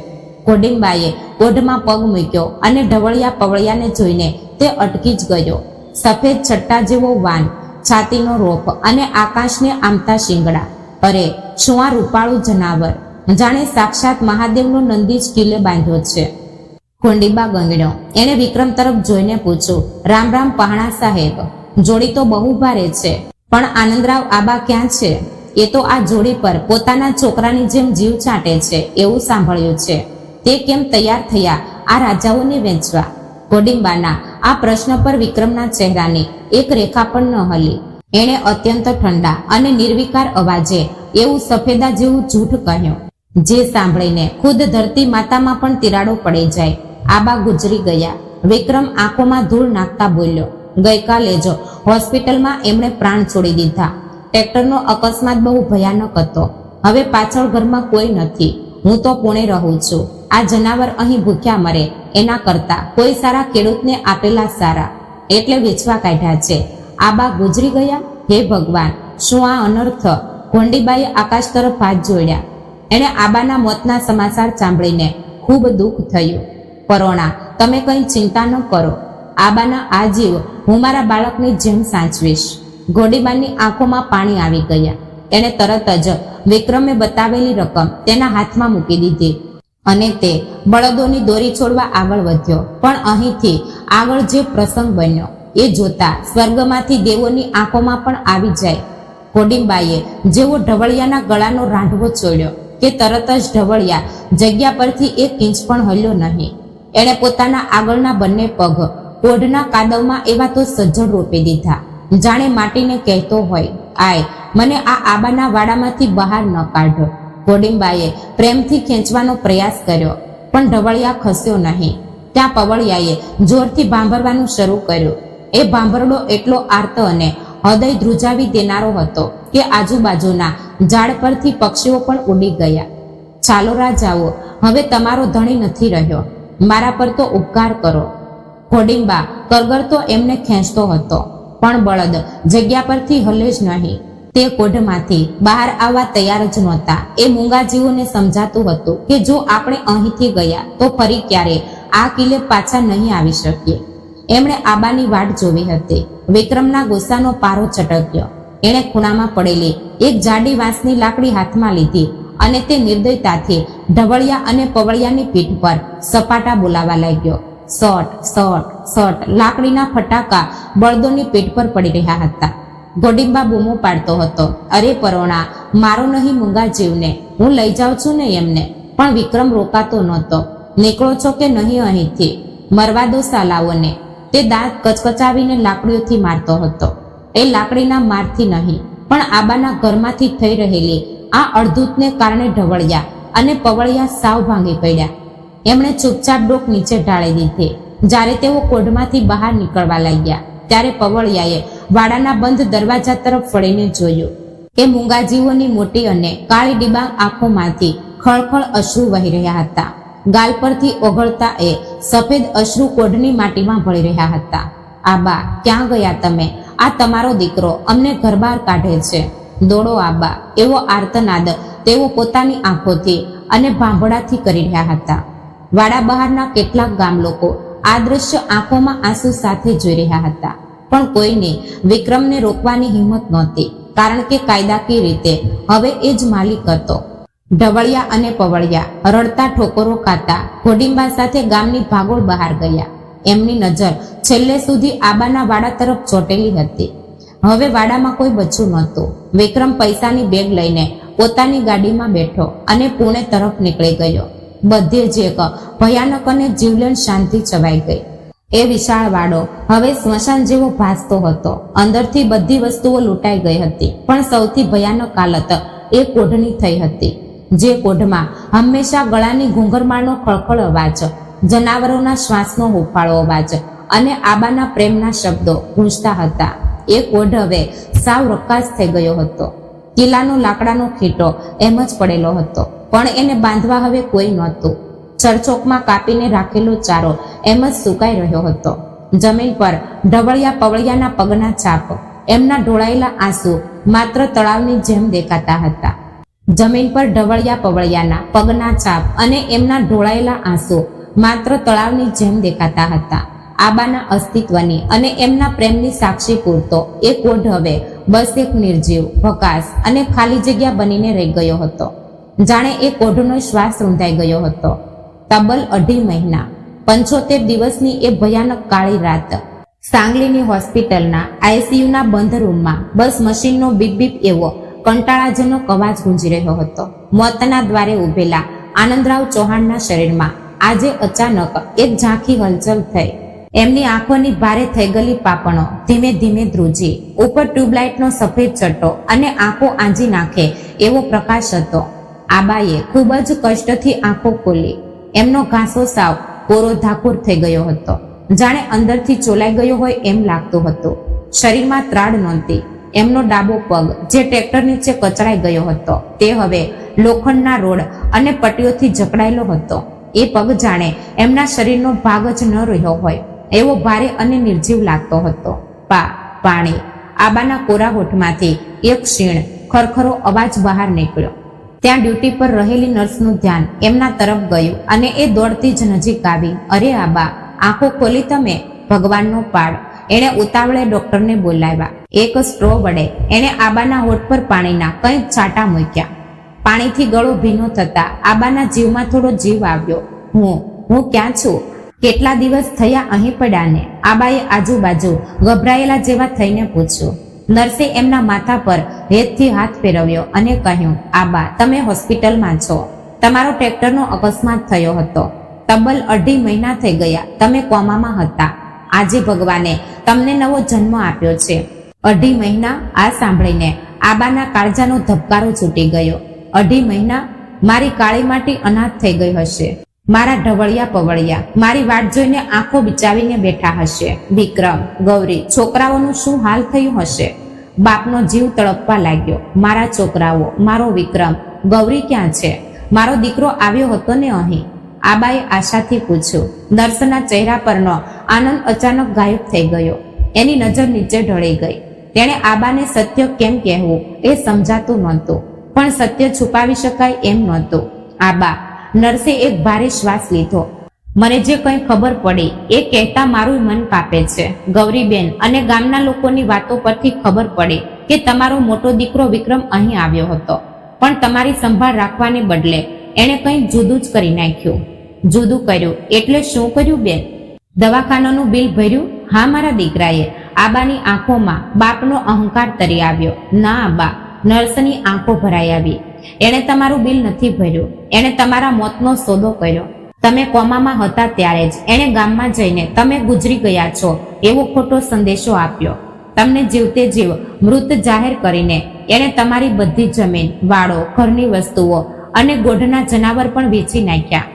ઘોંડીબાએ કોઢમાં પગ મૂક્યો અને ઢવળિયા પવળિયાને જોઈને તે અટકી જ ગયો. સફેદ છટ્ટા જેવો વાન, છાતીનો રોપ અને આકાશને આમતા શિંગડા. અરે શું આ રૂપાળું જનાવર! જાણે સાક્ષાત મહાદેવનો નંદી જ કિલ્લે બાંધ્યો છે. ઘોંડીબા ગંગડ્યો. એણે વિક્રમ તરફ જોઈને પૂછ્યું, રામ રામ પહાણા સાહેબ, જોડી તો બહુ ભારે છે, પણ આનંદરાવ આબા ક્યાં છે? એ તો આ જોડી પર પોતાના છોકરાની જેમ જીવ ચાટે છે એવું સાંભળ્યું છે. તે કેમ તૈયાર થયા આ રાજાઓને વેચવા? ઘોંડીબાના આ પ્રશ્ન પર વિક્રમના ચહેરાની એક રેખા પણ ન હલી. એણે અત્યંત ઠંડા અને નિર્વિકાર અવાજે એવું સફેદા જેવું જૂઠ કહ્યું, જે સાંભળીને ખુદ ધરતી માતામાં પણ તિરાડો પડી જાય. આબા ગુજરી ગયા. વિક્રમ આંખોમાં ધૂળ નાખતા બોલ્યો, ગઈકાલે જ હોસ્પિટલમાં એમણે પ્રાણ છોડી દીધા. ટ્રેક્ટરનો અકસ્માત બહુ ભયાનક હતો. હવે પાછળ ઘરમાં કોઈ નથી. હું તો પુણે રહું છું. આ જનાવર અહીં ભૂખ્યા મરે એના કરતા કોઈ સારા ખેડૂતને આપેલા સારા, એટલે વેચવા કાઢ્યા છે. આબા ગુજરી ગયા? હે ભગવાન, શું આ અનર્થ! ઘોંડીબાએ આકાશ તરફ હાથ જોડ્યા. એણે આબાના મોતના સમાચાર સાંભળીને ખૂબ દુઃખ થયું. પરોણા, તમે કંઈ ચિંતા ન કરો. આબાના આ જીવ હું મારા બાળકની જેમ સાચવીશ. ઘોંડીબાની આંખોમાં પાણી આવી ગયા. એણે તરત જ વિક્રમે બતાવેલી રકમ તેના હાથમાં મૂકી દીધી અને તે બળદોની દોરી છોડવા આગળ વધ્યો. પણ અહીંથી આગળ જે પ્રસંગ બન્યો એ જોતા સ્વર્ગમાંથી દેવોની આંખોમાં પણ આવી જાય. ઘોંડીબાએ જેવો ઢવળિયાના ગળાનો રાંધવો છોડ્યો કે તરત જ ઢવળિયા જગ્યા પરથી 1 ઇંચ પણ હલ્યો નહીં. એણે પોતાના આગળના બંને પગ કોઢના કાદવમાં એવા તો સજ્જડ રોપી દીધા, જાણે માટીને કહેતો હોય, આય મને આ આબાના વાડામાંથી બહાર ન કાઢો. ઘોંડીબાએ પ્રેમથી ખેંચવાનો પ્રયાસ કર્યો, પણ ઢવળિયા ખસ્યો નહીં. ત્યાં પવળિયાએ જોરથી ભાંભરવાનું શરૂ કર્યું. એ ભાંભરડો એટલો આર્ત અને હૃદય ધ્રુજાવી દેનારો હતો કે આજુબાજુના ઝાડ પરથી પક્ષીઓ પણ ઉડી ગયા. ચાલો રાજાઓ, હવે તમારો ધણી નથી રહ્યો, મારા પર તો ઉપકાર કરો. ઘોંડીબા કરગરતો એમને ખેંચતો હતો, પણ બળદ જગ્યા પરથી હલે જ નહીં. તે કોઢમાંથી બહાર આવવા તૈયાર જ નહોતા. એ મૂંગા જીવોને સમજાતું હતું કે જો આપણે અહીંથી ગયા તો ફરી ક્યારે આ કિલ્લે પાછા નહીં આવી શકીએ. એમણે આબાની વાટ જોવી હતી. વિક્રમના ગુસ્સાનો પારો છટક્યો. એણે ખૂણામાં પડેલી એક જાડી વાંસની લાકડી હાથમાં લીધી અને તે નિર્દયતાથી ઢવળિયા અને પવળિયાની પીઠ પર સપાટા બોલાવા લાગ્યો. સટ સટ સટ લાકડીના ફટાકા બળદોની પીઠ પર પડી રહ્યા હતા. ઘોંડીબા બૂમો પાડતો હતો, અરે પરોણા, મારો નહીં મૂંગા જીવને, હું લઈ જાઉં છું ને એમને. પણ વિક્રમ રોકાતો નહોતો. નીકળો છો કે નહીં અહીંથી? મરવા દો સાલાઓને. તે દાંત કચકચાવીને લાકડીઓથી મારતો હતો. એ લાકડીના મારથી નહીં, પણ આબાના ઘરમાંથી થઈ રહેલી આ અડધૂતને કારણે ઢવળિયા અને પવળિયા સાવ ભાંગી પડ્યા. એમણે ચૂપચાપ ડોક નીચે ઢાળી દીધી. જ્યારે તેઓ કોઢમાંથી બહાર નીકળવા લાગ્યા ત્યારે પવળિયાએ વાડાના બંધ દરવાજા તરફ વળીને જોયું કે મૂંગાજીવોની મોટી અને કાળી ડિબાંગ આંખોમાંથી ખળખળ અશ્રુ વહી રહ્યા હતા. ગાલ પરથી ઓગળતા એ સફેદ અશ્રુ કોઢની માટીમાં ભળી રહ્યા હતા. આબા, ક્યાં ગયા તમે? આ તમારો દીકરો અમને ઘર બહાર કાઢે છે. દોડો આબા, એવો આર્તનાદ તેઓ પોતાની આંખોથી અને ભાંભળાથી કરી રહ્યા હતા. વાડા બહારના કેટલાક ગામ લોકો આ દ્રશ્ય આંખોમાં આંસુ સાથે જોઈ રહ્યા હતા, પણ કોઈને વિક્રમને રોકવાની હિંમત નહોતી, કારણ કે કાયદાકીય રીતે હવે એ જ માલિક હતો. ઢવળિયા અને પવળિયા રડતા ઠોકરો ખાતા ઘોડીંબા સાથે ગામની ભાગોળ બહાર ગયા. એમની નજર છેલ્લે સુધી આબાના વાડા તરફ ચોટેલી હતી. હવે વાડામાં કોઈ બચ્ચું નહોતું. વિક્રમ પૈસાની બેગ લઈને પોતાની ગાડીમાં બેઠો અને પુણે તરફ નીકળી ગયો. બધે જ એક ભયાનક અને જીવલેણ શાંતિ છવાઈ ગઈ. એ વિશાળ વાડો હવે સ્મશાન જેવો ભાસતો હતો. અંદરથી બધી વસ્તુઓ લૂંટાઈ ગઈ હતી, પણ સૌથી ભયાનક હાલત એ કોઢની થઈ હતી. જે કોઢમાં હંમેશા ગળાની ઘૂંઘરમાળનો ખળખળ અવાજ, જનાવરોના શ્વાસનો હુફાળો અવાજ અને આબાના પ્રેમના શબ્દો ગૂંજતા હતા. એ કોઢ હવે સાવ રકાશ થઈ ગયો હતો. કિલ્લાનો લાકડાનો ખીટો એમ જ પડેલો હતો, પણ એને બાંધવા હવે કોઈ નહોતું. ચરચોકમાં કાપીને રાખેલો ચારો એમ જ સુકાઈ રહ્યો હતો. જમીન પર ઢવળિયા પવળિયાના પગના છાપ, એમના ઢોળાયેલા આંસુ માત્ર તળાવની જેમ દેખાતા હતા. જમીન પર ઢવળિયા પવળિયાના પગના છાપ અને એમના ઢોળાયેલા આંસુ માત્ર તળાવની જેમ દેખાતા હતા. આબાના અસ્તિત્વની અને એમના પ્રેમની સાક્ષી પૂરતો એ કોઢ હવે બસ એક નિર્જીવ, ભકાસ અને ખાલી જગ્યા બનીને રહી ગયો હતો. જાણે એ કોઢનો શ્વાસ રૂંધાઈ ગયો હતો. તબ્બલ 2.5 મહિના, 75 દિવસની એ ભયાનક કાળી રાત સાંગલીની હોસ્પિટલના આઈસીયુના બંધ રૂમમાં બસ મશીનનો બીપ બીપ એવો કંટાળાજનક અવાજ ગુંજી રહ્યો હતો. મોતના દ્વારે ઉભેલા આનંદરાવ ચૌહાણના શરીરમાં આજે અચાનક એક ઝાંખી હલચલ થઈ. એમની આંખોની ભારે થઈ ગયેલી પાપણો ધીમે ધીમે ધ્રુજી. ઉપર ટ્યુબલાઇટનો સફેદ ચટ્ટો અને આંખો આંજી નાખે એવો પ્રકાશ હતો. આબાએ ખૂબ જ કષ્ટથી આંખો ખોલી. એમનો ઘાસો સાવ કોરો ધાકુર થઈ ગયો હતો, જાણે અંદરથી ચોલાઈ ગયો હોય એમ લાગતું હતું. શરીરમાં ત્રાડ નહોતી. એમનો ડાબો પગ જે ટ્રેક્ટર નીચે કચડાઈ ગયો હતો તે હવે લોખંડના રોડ અને પટ્ટીઓથી જકડાયેલો હતો. એ પગ જાણે એમના શરીરનો ભાગ જ ન રહ્યો હોય એવો ભારે અને નિર્જીવ લાગતો હતો. પાણી. આબાના કોરા હોઠમાંથી એક ક્ષીણ ખરખરો અવાજ બહાર નીકળ્યો. ત્યાં ડ્યુટી પર રહેલી નર્સનું ધ્યાન એમના તરફ ગયું અને એ દોડતી જ નજીક આવી. અરે આબા, આંખો ખોલી તમે? ભગવાનનો પાડ. એણે ઉતાવળે ડોક્ટરને બોલાવ્યા. એક સ્ટ્રો વડે એણે આબાના હોઠ પર પાણીના કંઈક છાંટા મૂક્યા. પાણીથી ગળો ભીનો થતા આબાના જીવમાં થોડો જીવ આવ્યો. હું ક્યાં છું? કેટલા દિવસ થયા અહીં પડ્યાને? આબાએ આજુબાજુ ગભરાયેલા જેવા થઈને પૂછ્યું. નર્સે એમના માથા પર રેતથી હાથ ફેરવ્યો અને કહ્યું, આબા, તમે હોસ્પિટલમાં છો. તમારો ટ્રેક્ટરનો અકસ્માત થયો હતો. તબ્બલ 2.5 મહિના થઈ ગયા તમે કોમામાં હતા. આજે ભગવાને તમને નવો જન્મ આપ્યો છે. 2.5 મહિના? આ સાંભળીને આબાના કાળજાનો ધબકારો છૂટી ગયો. 2.5 મહિના? મારી કાળી માટી અનાથ થઈ ગઈ હશે. મારા ઢવળિયા પવળિયા મારી વાટ જોઈને આંખો બિચાવીને બેઠા હશે. વિક્રમ, ગૌરી, છોકરાઓનું શું હાલ થયું હશે? બાપનો જીવ તડપવા લાગ્યો. મારા છોકરાઓ, મારો વિક્રમ, ગૌરી ક્યાં છે? મારો દીકરો આવ્યો હતો ને અહીં? આબાએ આશાથી પૂછ્યું. નર્સના ચહેરા પરનો આનંદ અચાનક ગાયબ થઈ ગયો. એની નજર નીચે ઢળી ગઈ. તેણે આબાને સત્ય કેમ કહેવું એ સમજાતું નહોતું, પણ સત્ય છુપાવી શકાય એમ નહોતું. આબા, નર્સે એક ભારે શ્વાસ લીધો. મને જે કંઈ ખબર પડી એ કહેતા મારું મન કાપે છે. ગૌરીબેન અને ગામના લોકોની વાતો પરથી ખબર પડી કે તમારો મોટો દીકરો વિક્રમ અહીં આવ્યો હતો, પણ તમારી સંભાળ રાખવાને બદલે એણે કંઈક જુદું જ કરી નાખ્યું. જુદું કર્યું એટલે શું કર્યું બેન? દવાખાનાનું બિલ ભર્યું? હા, મારા દીકરાએ. આબાની આંખોમાં બાપનો અહંકાર તરી આવ્યો. ના આબા, નર્સની આંખો ભરાઈ આવી. એણે તમારું બિલ નથી ભર્યું. એણે તમારા મોતનો સોદો કર્યો. તમે કોમામાં હતા ત્યારે જ એણે ગામમાં જઈને તમે ગુજરી ગયા છો એવો ખોટો સંદેશો આપ્યો. તમને જીવતે જીવ મૃત જાહેર કરીને એણે તમારી બધી જમીન, વાડો, ઘરની વસ્તુઓ અને ગોઢના જનાવર પણ વેચી નાખ્યા.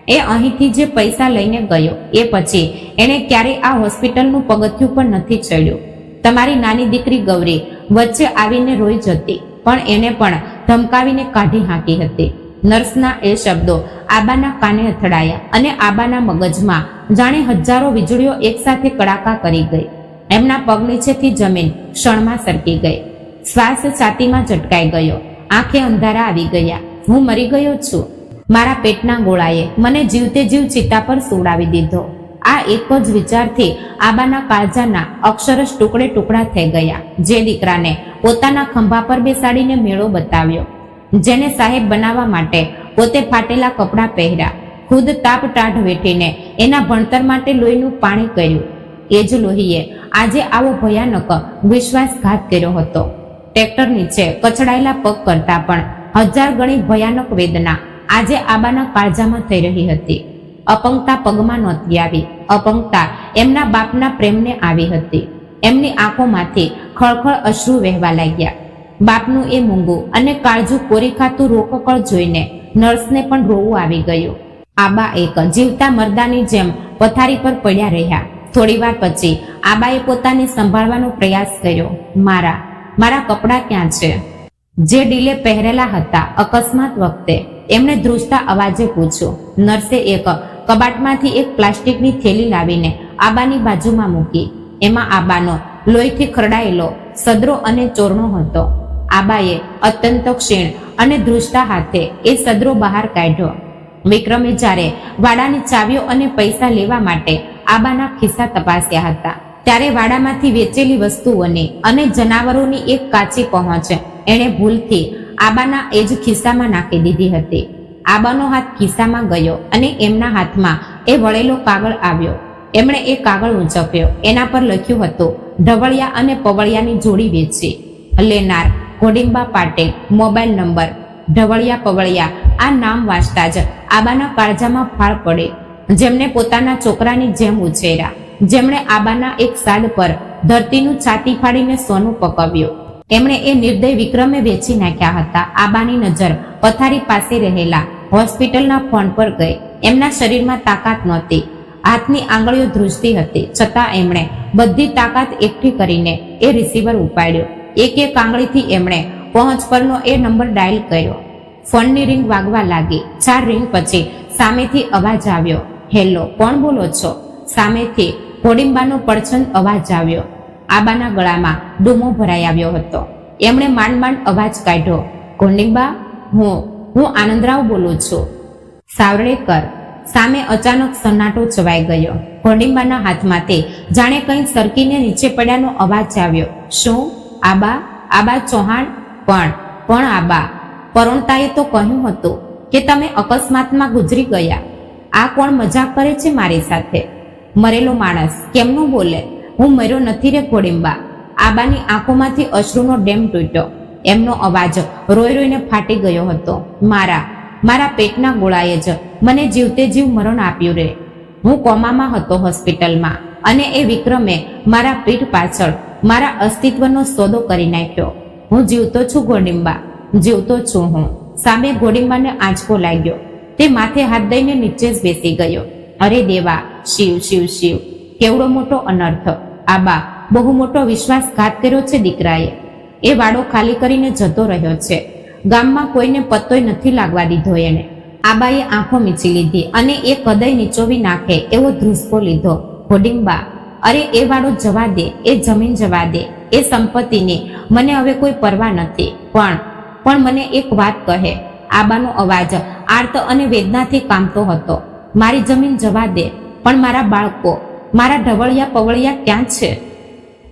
એ અહીંથી જે પૈસા લઈને ગયો એ પછી એણે ક્યારેય આ હોસ્પિટલનું પગથિયું પણ નથી ચડ્યું. તમારી નાની દીકરી ગૌરી વચ્ચે આવીને રોઈ જતી, પણ એને પણ ધમકાવીને કાઢી હાંકી હતી. નર્સના એ શબ્દો આબાના કાને અથડાયા અને આબાના મગજમાં જાણે હજારો વીજળીઓ એકસાથે કડાકા કરી ગઈ. એમના પગ નીચેથી જમીન ક્ષણમાં સરકી ગઈ. શ્વાસ છાતીમાં ઝટકાઈ ગયો. આંખે અંધારા આવી ગયા. હું મરી ગયો છું. મારા પેટના ગોળાએ મને જીવતે જીવ ચિતા પર સુવડાવી દીધો. આ એક જ વિચારથી આબાના કાળજાના અક્ષરશ ટુકડે ટુકડા થઈ ગયા. જે દીકરાને પોતાના ખંભા પર બેસાડીને મેળો બતાવ્યો, જેને સાહેબ બનાવવા માટે પોતે ફાટેલા કપડાં પહેર્યા, ખુદ તાપ ટાઢ વેઠીને એના ભણતર માટે લોહીનું પાણી કર્યું, એ જ લોહીએ આજે આવો ભયાનક વિશ્વાસઘાત કર્યો હતો. ટ્રેક્ટર નીચે કચડાયેલા પગ કરતા પણ 1000 ગણી ભયાનક વેદના આજે આબાના કાળજામાં થઈ રહી હતી. અપંગતા પગમાં નહોતી આવી. અપંગતા એમના બાપના પ્રેમને આવી હતી. એમની આંખોમાંથી ખળખળ અશ્રુ વહેવા લાગ્યા. બાપનું એ મૂંગું અને કાળજું કોરી ખાતું રોકકળ જોઈને નર્સને પણ રોવું આવી ગયું. આબા એક જીવતા મરદાની જેમ પથારી પર પડ્યા રહ્યા. થોડી વાર પછી આબાએ પોતાને સંભાળવાનો પ્રયાસ કર્યો. મારા કપડાં ક્યાં છે? જે ડીલે પહેરેલા હતા અકસ્માત વખતે, એમણે ધ્રુજતા અવાજે પૂછ્યું. નર્સે એક કબાટમાંથી એક પ્લાસ્ટિકની થેલી લાવીને આબાની બાજુમાં મૂકી. એમાં આબાનો લોહીથી ખરડાયેલો સદરો અને ચોરણો હતો. આબાએ અત્યંત ક્ષીણ અને ધ્રુજતા હાથે એ સદરો બહાર કાઢ્યો. વિક્રમે જ્યારે વાડાની ચાવીઓ અને પૈસા લેવા માટે આબાના ખિસ્સા તપાસ્યા હતા, ત્યારે વાડામાંથી વેચેલી વસ્તુઓની અને જનાવરોની એક કાચી પહોંચ એણે ભૂલથી આબાના એ જ ખિસ્સામાં નાખી દીધી હતી. આબાનો હાથ ખિસ્સામાં ગયો અને એમના હાથમાં એ વળેલો કાગળ આવ્યો. એમણે એ કાગળ ઊંચક્યો. એના પર લખ્યું હતું, ઢવળિયા અને પવળિયાની જોડી વેચી. લેનાર ઘોડિંબા પાટેલ, મોબાઈલ નંબર. ઢવળિયા પવળિયા આ નામ વાંચતા જ આબાના કાળજામાં ફાળ પડે. જેમને પોતાના છોકરાની જેમ ઉછેર્યા, જેમણે આબાના એક સાડ પર ધરતીનું છાતી ફાડીને સોનું પકવ્યું, એમણે એ નિર્દય વિક્રમે વેચી નાખ્યા હતા. આબાની નજર પથારી પાસે રહેલા હોસ્પિટલના ફોન પર ગઈ. એમના શરીરમાં તાકાત નહોતી. હાથની આંગળીઓ ધ્રુજતી હતી, છતાં એમણે બધી તાકાત એકઠી કરીને એ રિસીવર ઉપાડ્યો. એક એક આંગળીથી એમણે પહોંચ પરનો એ નંબર ડાયલ કર્યો. ફોનની રિંગ વાગવા લાગી. 4 રિંગ પછી સામેથી અવાજ આવ્યો. હેલો, કોણ બોલો છો? સામેથી ઘોડિંબાનો પડછંદ અવાજ આવ્યો. આબાના ગળામાં ડૂમો ભરાઈ આવ્યો હતો. એમણે માંડ માંડ અવાજ કાઢ્યો. ઘોડિંબા, હું આનંદરાવ બોલું છું. સાવળેકર. સામે અચાનક સન્નાટો છવાઈ ગયો. ઘોડિંબાના હાથમાંથી જાણે કંઈ સરકીને નીચે પડ્યાનો અવાજ આવ્યો. શું? આબા ચૌહાણ? પણ આબા, પરોણતાએ તો કહ્યું હતું કે તમે અકસ્માતમાં ગુજરી ગયા. આ કોણ મજાક કરે છે મારી સાથે? મરેલો માણસ કેમનું બોલે? હું મર્યો નથી રે ઘોડિંબા. આબાની આંખોમાંથી અશ્રુનો ડેમ તૂટ્યો. એમનો અવાજ રોઈ રોઈને ફાટી ગયો હતો. મારા પેટના ગોળાએ જ મને જીવતે જીવ મરણ આપ્યું રે. હું કોમામાં હતો હોસ્પિટલમાં, અને એ વિક્રમે મારા પીઠ પાછળ મારા અસ્તિત્વનો સોદો કરી નાખ્યો. હું જીવતો છું ઘોડિંબા, જીવતો છું હું. સામે ઘોડિંબાને આંચકો લાગ્યો. તે માથે હાથ દઈને નીચે જ બેસી ગયો. અરે દેવા, શિવ શિવ શિવ, કેવડો મોટો અનર્થ! આબા, બહુ મોટો વિશ્વાસઘાત કર્યો છે દીકરાએ. એ વાડો ખાલી કરીને જતો રહ્યો છે. ગામમાં કોઈને પત્તોય નથી લાગવા દીધો એને. આબાએ આંખો મીચી લીધી અને એ કદય નીચોવી નાખે એવો ધ્રુસકો લીધો. ઘોડિંબા, અરે એ વાડો જવા દે, એ જમીન જવા દે, એ સંપત્તિની મને હવે કોઈ પરવા નથી. પણ મને એક વાત કહે. આબાનો અવાજ આર્ત અને વેદનાથી કામતો હતો. મારી જમીન જવા દે, પણ મારા બાળકો, મારા ઢવળિયા પવળિયા ક્યાં છે?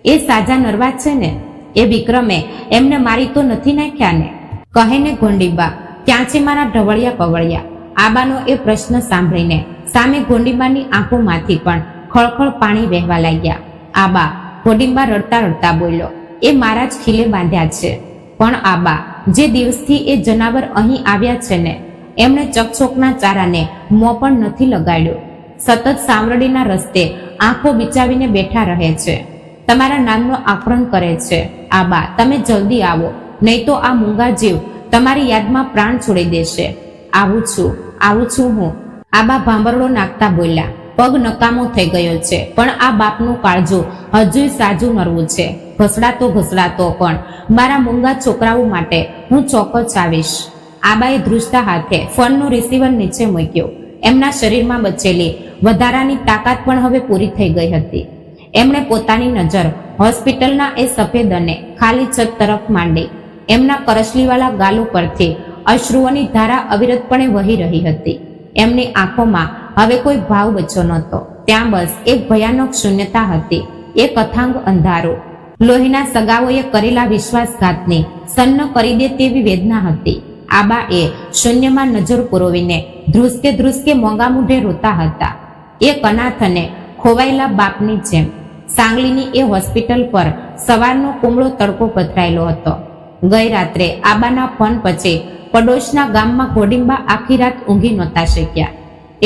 એ સાજા નરવા છે ને? એ વિક્રમે એમને મારી તો નથી નાખ્યા ને? કહે ને ઘોડિંબા, ક્યાં છે મારા ઢવળિયા પવળિયા? આબાનો એ પ્રશ્ન સાંભળીને સામે ઘોડિંબાની આંખોમાંથી પણ ખળખળ પાણી વહેવા લાગ્યા. આબા, ઘોડિંબા રડતા રડતા બોલ્યો, એ મારા જ ખીલે બાંધ્યા છે. પણ આબા, જે દિવસથી એ જનાવર અહીં આવ્યા છે ને, એમણે ચકચોકના ચારાને મોં પણ નથી લગાડ્યો. સતત સાવરડીના રસ્તે આંખો બિચાવીને બેઠા રહે છે. તમારા નામનો આક્રમણ કરે છે. આબા, તમે જલ્દી આવો, નહીં તો આ મૂંગા જીવ તમારી યાદમાં પ્રાણ છોડી દેશે. આવું છું હું. આબા ભાંભરડો નાખતા બોલ્યા, પગ નકામો થઈ ગયો છે, પણ આ બાપનું કાળજું હજુ સાજું નરવું છે. ઘસડાતો પણ મારા મૂંગા છોકરાઓ માટે હું ચોક્કસ આવીશ. આબાએ ધ્રુજતા હાથે ફોનનું રિસીવર નીચે મૂક્યો. એમના શરીરમાં બચેલી વધારાની તાકાત પણ હવે પૂરી થઈ ગઈ હતી. એમણે પોતાની નજર હોસ્પિટલના એ સફેદ અને ખાલી છત તરફ માંડી. એમના કરચલીવાળા ગાલ ઉપરથી અશ્રુઓની ધારા અવિરતપણે વહી રહી હતી. એમની આંખોમાં હવે કોઈ ભાવ બચ્યો નહોતો. ત્યાં બસ એક ભયાનક શૂન્યતા હતી, એક અથાંગ અંધારો. લોહીના સગાઓએ કરેલા વિશ્વાસઘાતની સન્ન કરી દે તેવી વેદના હતી. આબા એ શૂન્યમાં નજર પુરોવીને ધ્રુસકે મોંઘા મૂઢે રોતા હતા. એક અનાથ અને ખોવાયેલા બાપની જેમ. સાંગલીની એ હોસ્પિટલ પર સવારનો કુમળો તડકો પથરાયેલો હતો. ગઈ રાત્રે આબાના ફોન પછી પડોશના ગામમાં ઘોડિંબા આખી રાત ઊંઘી નહોતા શક્યા.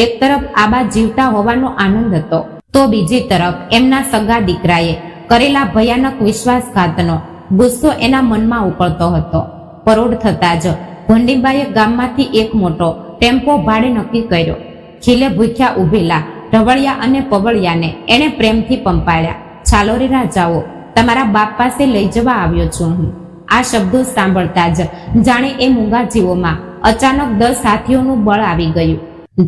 એક તરફ આબા જીવતા હોવાનો આનંદ હતો, તો બીજી તરફ એમના સગા દીકરાએ કરેલા ભયાનક વિશ્વાસઘાતનો ગુસ્સો એના મનમાં ઉપડતો હતો. પરોઢ થતા જ ઘોડિંબાએ ગામમાંથી એક મોટો ટેમ્પો ભાડે નક્કી કર્યો. ખીલે ભૂખ્યા ઉભેલા ઢવળિયા અને પવળિયાને એણે પ્રેમથી પંપાળ્યા. ચાલો રે રાજાઓ, તમારા બાપ પાસે લઈ જવા આવ્યો છું હું. આ શબ્દો સાંભળતા જ જાણે એ મૂંગા જીવોમાં અચાનક 10 હાથીઓનું બળ આવી ગયું.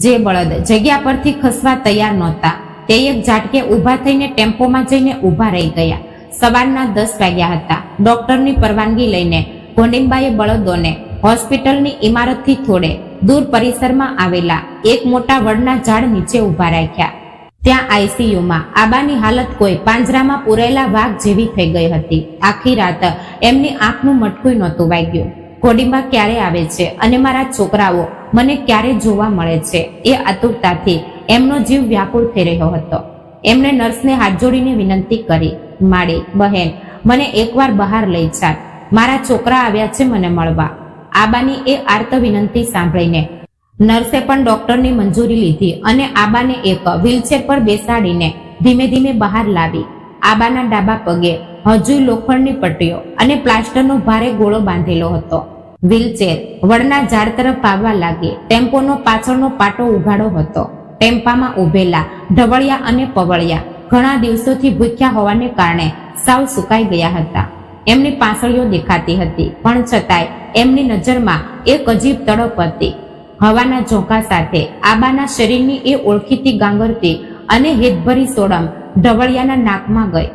જે બળદ જગ્યા પરથી ખસવા તૈયાર નહોતા તે એક ઝાટકે ઊભા થઈને ટેમ્પોમાં જઈને ઊભા રહી ગયા. સવારના 10 વાગ્યા હતા. ડોક્ટરની પરવાનગી લઈને ઘોડિંબાએ બળદોને હોસ્પિટલની ઇમારતથી થોડે દૂર પરિસરમાં આવેલા એક મોટા વડના ઝાડ નીચે ઊભા રાખ્યા. ત્યાં આઈસીયુમાં આબાની હાલત કોઈ પાંજરામાં પૂરેલા વાઘ જેવી થઈ ગઈ હતી. આખી રાત એમની આંખનું મટકું નહોતું વાગ્યું. ઘોડિંબા ક્યારે આવે છે અને મારા છોકરાઓ મને ક્યારે જોવા મળે છે, એ આતુરતાથી એમનો જીવ વ્યાકુળ થઈ રહ્યો હતો. એમણે નર્સને હાથ જોડીને વિનંતી કરી, માડી બહેન, મને એકવાર બહાર લઈ ચાલ, મારા છોકરા આવ્યા છે મને મળવા. આબાની એ આર્ત વિનંતી સાંભળીને નર્સે પણ ડોક્ટરની મંજૂરી લીધી અને આબાને એક વ્હીલચેર પર બેસાડીને ધીમે ધીમે બહાર લાવી. આબાના ડાબા પગે હજુ લોખંડની પટ્ટીઓ અને પ્લાસ્ટરનો ભારે ગોળો બાંધેલો હતો. વ્હીલચેર વડના ઝાડ તરફ આવવા લાગી. ટેમ્પોનો પાછળનો પાટો ઉઘાડો હતો. ટેમ્પામાં ઉભેલા ઢવળિયા અને પવળિયા ઘણા દિવસોથી ભૂખ્યા હોવાને કારણે સાવ સુકાઈ ગયા હતા. એમની પાંસળીઓ દેખાતી હતી, પણ છતાંય એમની નજરમાં એક અજીબ તડપ હતી. હવાના ઝોંકા સાથે આબાના શરીરની એ ઓળખીતી ગાંગરતી અને હેતભરી સોડમ ઢવળિયાના નાકમાં ગઈ.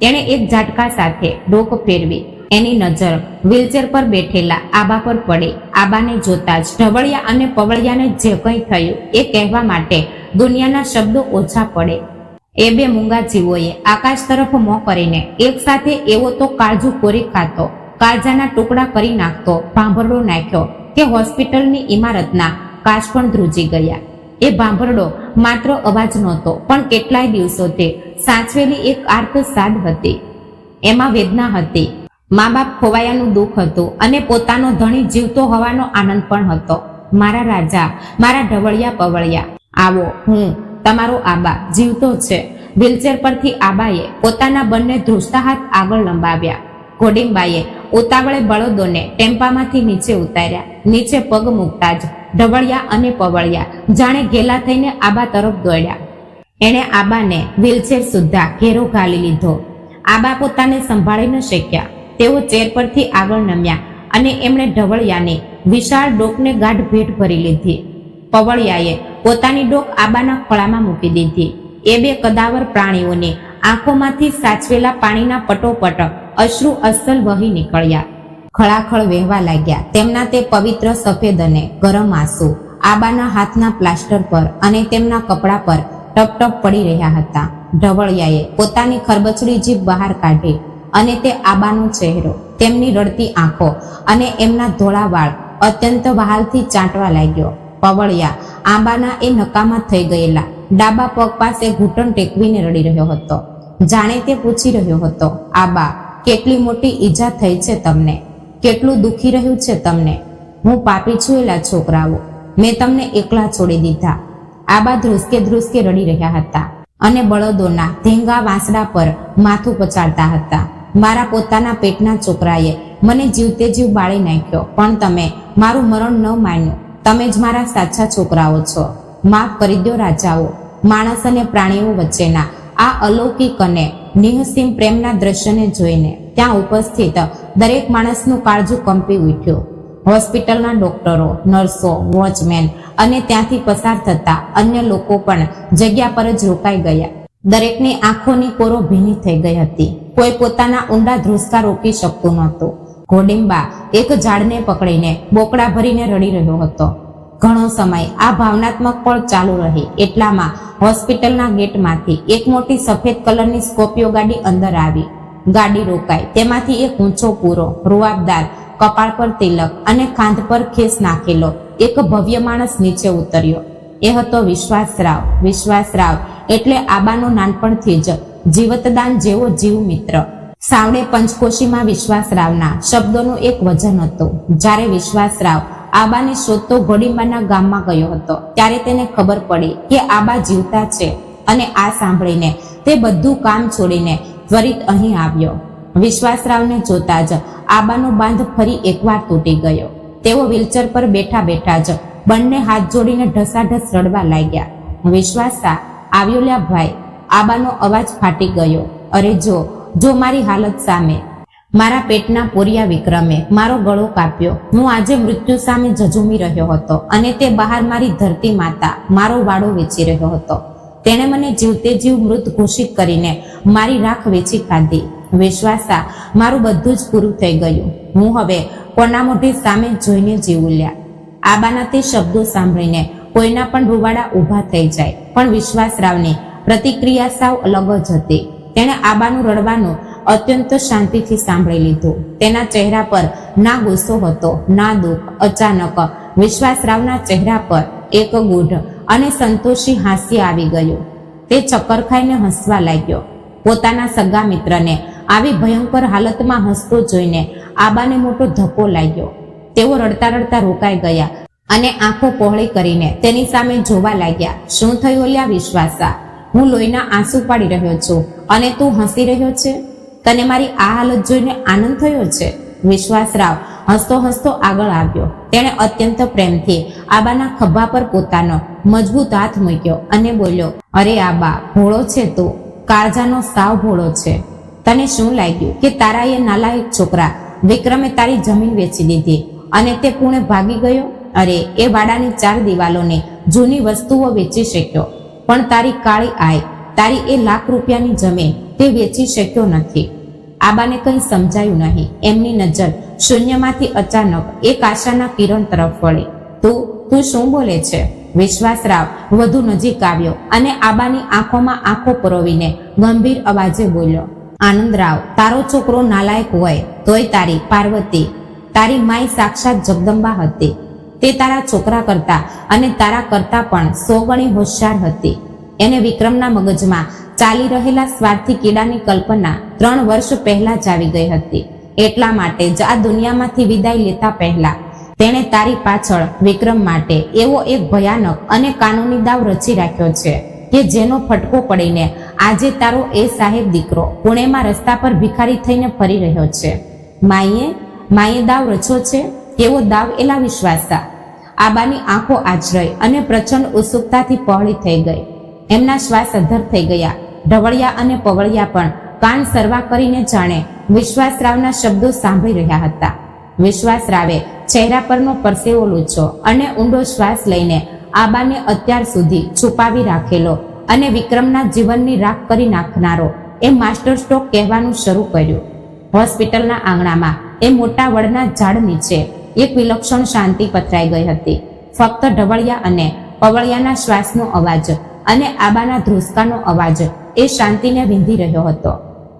તેણે એક ઝાટકા સાથે ડોક ફેરવી. એની નજર વ્હીલચેર પર બેઠેલા આબા પર પડી. આબાને જોતા જ ઢવળિયા અને પવળિયાને જે કંઈ થયું એ કહેવા માટે દુનિયાના શબ્દો ઓછા પડે. એ બે મૂંગા જીવોએ આકાશ તરફ મોં કરીને એક સાથે એવો તો કાળજુ કોરી ખાતો, કાળજાના ટુકડા કરી નાખતો ભાંભરડો નાખ્યો કે હોસ્પિટલની ઇમારતના કાચ પણ ધ્રુજી ગયા. એ ભાંભરડો માત્ર અવાજ નહોતો, પણ કેટલાય દિવસોથી સાચવેલી એક આર્ત સાદ હતી. એમાં વેદના હતી, મા બાપ ખોવાયાનું દુઃખ હતું અને પોતાનો ધણી જીવતો હોવાનો આનંદ પણ હતો. મારા રાજા, મારા ઢવળિયા પવળિયા, આવો, હું તમારો આબા જીવતો છે. વ્હીલચેર પરથી આબાએ પોતાના બંને ધ્રુજતા હાથ આગળ લંબાવ્યા. ઘોડિંબાએ ઉતાવળે બળદોને ટેમ્પામાંથી નીચે ઉતાર્યા. નીચે પગ મૂકતા જ ઢવળિયા અને પવળિયા જાણે ઘેલા થઈને આબા તરફ દોડ્યા. એણે આબાને વ્હીલચેર સુદ્ધા ઘેરો ઘાલી લીધો. આબા પોતાને સંભાળી ન શક્યા. તેઓ ચેર પરથી આગળ નમ્યા અને એમણે ઢવળિયાની વિશાળ ડોકને ગાઢ ભેટ ભરી લીધી. પવળિયાએ પોતાની ડોક આબાના ખોળામાં મૂકી દીધી. એ બે કદાવર પ્રાણીઓની આંખોમાંથી સાચવેલા પાણીના પટોપટ અશ્રુ અસલ વહી નીકળ્યા. ખળાખળ વહેવા લાગ્યા તેમના તે પવિત્ર સફેદ અને ગરમ આંસુ આબાના હાથના પ્લાસ્ટર પર અને તેમના કપડા પર ટપટપ પડી રહ્યા હતા. ઢવળિયાએ પોતાની ખરબચડી જીભ બહાર કાઢી અને તે આબાનો ચહેરો, તેમની રડતી આંખો અને એમના ધોળા વાળ અત્યંત વહાલથી ચાંટવા લાગ્યો. પવળિયા આંબાના એ નકામા થઈ ગયેલા ડાબા પગ પાસે ઘૂંટણ ટેકવીને રડી રહ્યો હતો. જાણે તે પૂછી રહ્યો હતો, આબા, કેટલી મોટી ઈજા થઈ છે તમને? કેટલું દુખી રહ્યું છે તમને? હું પાપી છું એલા છોકરાઓ, મેં તમને એકલા છોડી દીધા. આબા ધ્રુસકે રડી રહ્યા હતા અને બળદોના ધીંગા વાંસડા પર માથું પચાડતા હતા. મારા પોતાના પેટના છોકરાએ મને જીવતે જીવ બાળી નાખ્યો, પણ તમે મારું મરણ ન માન્યું. તમે જ મારા સાચા છોકરાઓ છો. માફ કરી દો રાજાઓ. માણસ અને પ્રાણીઓ વચ્ચેના આ અલૌકિક અને નિઃસીમ પ્રેમના દ્રશ્યને જોઈને ત્યાં ઉપસ્થિત દરેક માણસનું કાળજું કંપી ઉઠ્યું. હોસ્પિટલના ડોક્ટરો, નર્સો, વોચમેન અને ત્યાંથી પસાર થતા અન્ય લોકો પણ જગ્યા પર જ રોકાઈ ગયા. દરેકની આંખોની કોરો ભીની થઈ ગઈ હતી. કોઈ પોતાના ઊંડા ધ્રુસકા રોકી શકતું નહોતું. ઘોડીંબા એક ઝાડને પકડીને બોકડા ભરીને રડી રહ્યો હતો. ઘણો સમય આ ભાવનાત્મક પળ ચાલુ રહી. એટલામાં હોસ્પિટલના ગેટમાંથી એક મોટી સફેદ કલરની સ્કોર્પિયો ગાડી અંદર આવી. ગાડી રોકાઈ. તેમાંથી એક ઊંચો પૂરો, રૂઆબદાર, કપાળ પર તિલક અને કાંધ પર ખેસ નાખેલો એક ભવ્ય માણસ નીચે ઉતર્યો. એ હતો વિશ્વાસરાવ. વિશ્વાસરાવ એટલે આબાનો નાનપણથી જ જીવતદાન જેવો જીવ મિત્ર. સાવડે પંચકોશીમાં વિશ્વાસરાવના શબ્દોનું એક વજન હતું. જ્યારે વિશ્વાસરાવ આબાને શોધતો ઘોડીંબાના ગામમાં ગયો હતો ત્યારે તેને ખબર પડી કે આબા જીવતા છે અને આ સાંભળીને તે બધું કામ છોડીને ત્વરિત અહીં આવ્યો. વિશ્વાસરાવને જોતા જ આબાનો બાંધ ફરી એકવાર તૂટી ગયો. તેઓ વ્હીલચેર પર બેઠા બેઠા જ બંને હાથ જોડીને ઢસાઢસ રડવા લાગ્યા. વિશ્વાસા આવ્યો લ્યા ભાઈ. આબાનો અવાજ ફાટી ગયો. અરે જો મારી હાલત સામે. મારા પેટના પોરિયા વિક્રમે મારો ગળો કાપ્યો. હું આજે મૃત્યુ સામે ઝઝૂમી રહ્યો હતો અને તે બહાર મારી ધરતી માતા મારો વાળો વેચી રહ્યો હતો. તેણે મને જીવતે જીવ મૃત ઘોષિત કરીને મારી રાખ વેચી ખાધી. વિશ્વાસા મારું બધું જ પૂરું થઈ ગયું. હું હવે કોના મોઢે સામે જોઈને જીવું લ્યા. આબાના તે શબ્દો સાંભળીને કોઈના પણ રૂવાડા ઊભા થઈ જાય. પણ વિશ્વાસરાવની પ્રતિક્રિયા સાવ અલગ જ હતી. તેણે આબાનું રડવાનું અત્યંત શાંતિથી સાંભળી લીધું. તેના ચહેરા પર ના ગુસ્સો હતો, ના દુઃખ. અચાનક વિશ્વાસરાવના ચહેરા પર એક ગૂઢ અને સંતોષી હાસ્ય આવી ગયું. તે ચક્કર ખાઈને હસવા લાગ્યો. પોતાના સગા મિત્રને આવી ભયંકર હાલતમાં હસતો જોઈને આબાને મોટો ધક્કો લાગ્યો. તેઓ રડતા રડતા રોકાઈ ગયા અને આંખો પહોળી કરીને તેની સામે જોવા લાગ્યા. શું થયું લ્યા વિશ્વાસા? હું લોહીના આંસુ પાડી રહ્યો છું અને તું હસી રહ્યો છે? તને મારી આ હાલત જોઈને આનંદ થયો છે? વિશ્વાસરાવ હસતો હસતો આગળ આવ્યો. તેણે અત્યંત પ્રેમથી આબાના ખભા પર પોતાનો મજબૂત હાથ મૂક્યો અને બોલ્યો, અરે આબા, ભોળો છે તું, કાળજાનો સાવ ભોળો છે. તને શું લાગ્યું કે તારા એ નાલાયક છોકરા વિક્રમે તારી જમીન વેચી દીધી અને તે પુણે ભાગી ગયો? અરે, એ વાડાની 4 દિવાલોની જૂની વસ્તુઓ વેચી શક્યો, પણ તારી કાળી આય, તારી એ લાખ રૂપિયાની જમીન તે વેચી શક્યો નથી. આબાને કંઈ સમજાયું નહીં. એમની નજર શૂન્યમાંથી અચાનક એક આશાના કિરણ તરફ વળી. તું શું બોલે છે? વિશ્વાસરાવ વધુ નજીક આવ્યો અને આબાની આંખોમાં આંખો પરોવીને ગંભીર અવાજે બોલ્યો, આનંદરાવ, તારો છોકરો નાલાયક હોય તોય તારી પાર્વતી, તારી માય સાક્ષાત જગદંબા હતી. તે તારા છોકરા કરતા અને તારા કરતા પણ 100 ગણી હોશિયાર હતી. એને વિક્રમના મગજમાં ચાલી રહેલા સ્વાર્થી કીડાની કલ્પના 3 વર્ષ પહેલા જ આવી ગઈ હતી. એટલા માટે જ આ દુનિયામાંથી વિદાય લેતા પહેલા તેણે તારી પાછળ વિક્રમ માટે એવો એક ભયાનક અને કાનૂની દાવ રચી રાખ્યો છે કે જેનો ફટકો પડીને આજે તારો એ સાહેબ દીકરો પુણેમાં રસ્તા પર ભિખારી થઈને ફરી રહ્યો છે. માએ દાવ રચ્યો છે? કેવો દાવ એલા વિશ્વાસા? આબાની આંખો આચરઈ અને પ્રચંડ ઉત્સુકતાથી પહોળી થઈ ગઈ. એમના શ્વાસ અધ્ધર થઈ ગયા. ઢવળિયા અને પવળિયા પણ કાન સરવા કરીને જાણે વિશ્વાસરાવના શબ્દો સાંભળી રહ્યા હતા. વિશ્વાસરાવે ચહેરા પરનો પરસેવો લૂછો અને ઊંડો શ્વાસ લઈને આબાને અત્યાર સુધી છુપાવી રાખેલો અને વિક્રમના જીવનની રાખ કરી નાખનારો એ માસ્ટર સ્ટ્રોક કહેવાનું શરૂ કર્યું. હોસ્પિટલના આંગણામાં એ મોટા વડના ઝાડ નીચે એક વિલક્ષણ શાંતિ પથરાઈ ગઈ હતી. ફક્ત ઢવળિયા અને પવળિયાના શ્વાસનો અવાજ અને આબાના ધ્રુસકાનો અવાજ એ શાંતિને વીંધી રહ્યો હતો.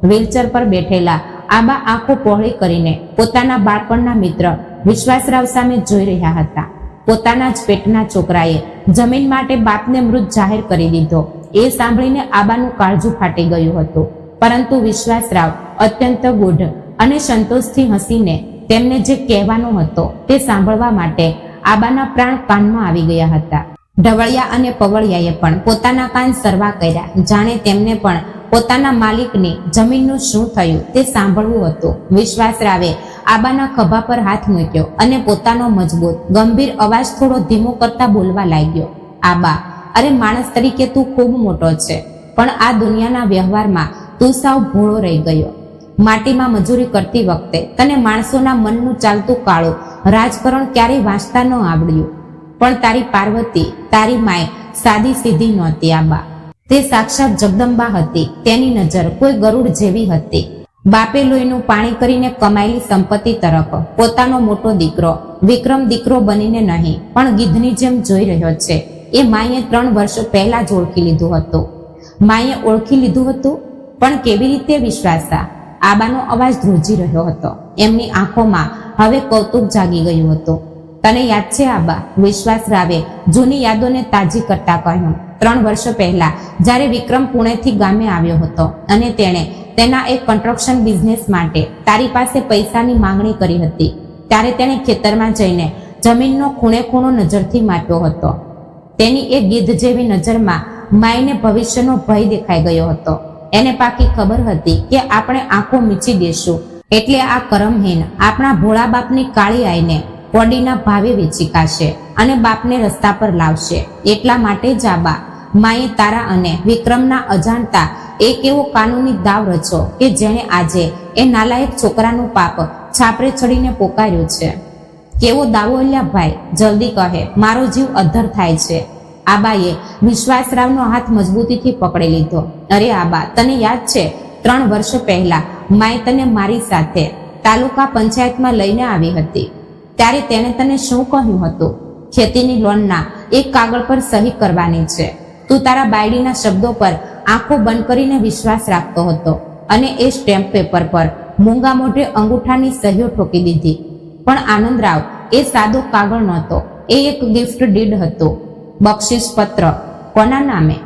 વ્હીલચેર પર બેઠેલા આબા આંખો પહોળી કરીને પોતાના બાળપણના મિત્ર વિશ્વાસરાવ સામે જોઈ રહ્યા હતા. પોતાના જ પેટના છોકરાએ જમીન માટે બાપને મૃત જાહેર કરી દીધો. એ સાંભળીને આબાનું કાળજું ફાટી ગયું હતું. પરંતુ વિશ્વાસરાવ અત્યંત ગૂઢ અને સંતોષથી હસીને તેમને જે કહેવાનો હતો તે સાંભળવા માટે આબાના પ્રાણ કાનમાં આવી ગયા હતા. ઢવળિયા અને પવળિયાએ પણ પોતાના કાન સરવા કર્યા, જાણે તેમને પણ પોતાના માલિકની જમીનનું શું થયું તે સાંભળવું હતું. વિશ્વાસરાવે આબાના ખભા પર હાથ મૂક્યો અને પોતાનો મજબૂત ગંભીર અવાજ થોડો ધીમો કરતા બોલવા લાગ્યો, આબા, અરે માણસ તરીકે તું ખૂબ મોટો છે, પણ આ દુનિયાના વ્યવહારમાં તું સાવ ભોળો રહી ગયો. માટીમાં મજૂરી કરતી વખતે તને માણસોના મનનું ચાલતું કાળું રાજકારણ ક્યારેય વાંચતા ન આવડ્યું. પણ તારી પાર્વતી, તારી માય સાદી સીધી નહોતી આબા. તે સાક્ષાત જગદંબા હતી. તેની નજર કોઈ ગરુડ જેવી હતી. બાપે લોહીનું પાણી કરીને કમાયેલી સંપત્તિ તરફ પોતાનો મોટો દીકરો વિક્રમ દીકરો બનીને નહીં પણ ગીધની જેમ જોઈ રહ્યો છે. એ માએ 3 વર્ષ પહેલા જ ઓળખી લીધું હતું. માએ ઓળખી લીધું હતું, પણ કેવી રીતે વિશ્વાસા? આબાનો અવાજ ધ્રુજી રહ્યો હતો. એમની આંખોમાં હવે કૌતુક જાગી ગયું હતું. તને યાદ છે આબા? વિશ્વાસ રાવે જૂની યાદોને તાજી કરતા કહ્યું. 3 વર્ષ પહેલા જ્યારે વિક્રમ પુણેથી ગામે આવ્યો હતો અને તેણે તેના એક કન્સ્ટ્રક્શન બિઝનેસ માટે તારી પાસે પૈસાની માંગણી કરી હતી, ત્યારે તેણે ખેતરમાં જઈને જમીનનો ખૂણે ખૂણો નજરથી માપ્યો હતો. તેની એ ગીધ જેવી નજરમાં માયને ભવિષ્યનો ભય દેખાઈ ગયો હતો. એને પાકી ખબર હતી કે આપણે આંખો મીચી દેશું એટલે આ કરમહીન આપણા ભોળા બાપની કાળી આઈને કોડીના ભાવે વેચી કાશે અને બાપને રસ્તા પર લાવશે. એટલા માટે જ આબા માએ તારા અને વિક્રમના અજાણતા એક એવો કાનૂની દાવ રચો કે જેણે આજે એ નાલાયક છોકરાનું પાપ છાપરે ચડીને પોકાર્યું છે. કેવો દાવો અલ્યા ભાઈ, જલ્દી કહે, મારો જીવ અધ્ધર થાય છે. આબાએ વિશ્વાસરાવનો હાથ મજબૂતીથી પકડી લીધો. અરે આબા, તને યાદ છે 3 વર્ષ પહેલા માએ તને મારી સાથે તાલુકા પંચાયતમાં લઈને આવી હતી. ત્યારે તેણે તને શું કહ્યું હતું? ખેતીની લોનના એક કાગળ પર સહી કરવાની છે. તું તારા બાયડીના શબ્દો પર આંખો બંધ કરીને વિશ્વાસ રાખતો હતો અને એ સ્ટેમ્પ પેપર પર મૂંગા મોઢે અંગૂઠાની સહીઓ ઠોકી દીધી. પણ આનંદરાવ, એ સાદો કાગળ નહોતો, એ એક ગિફ્ટ ડીડ હતો. બક્ષિસ પત્ર. કોના નામે?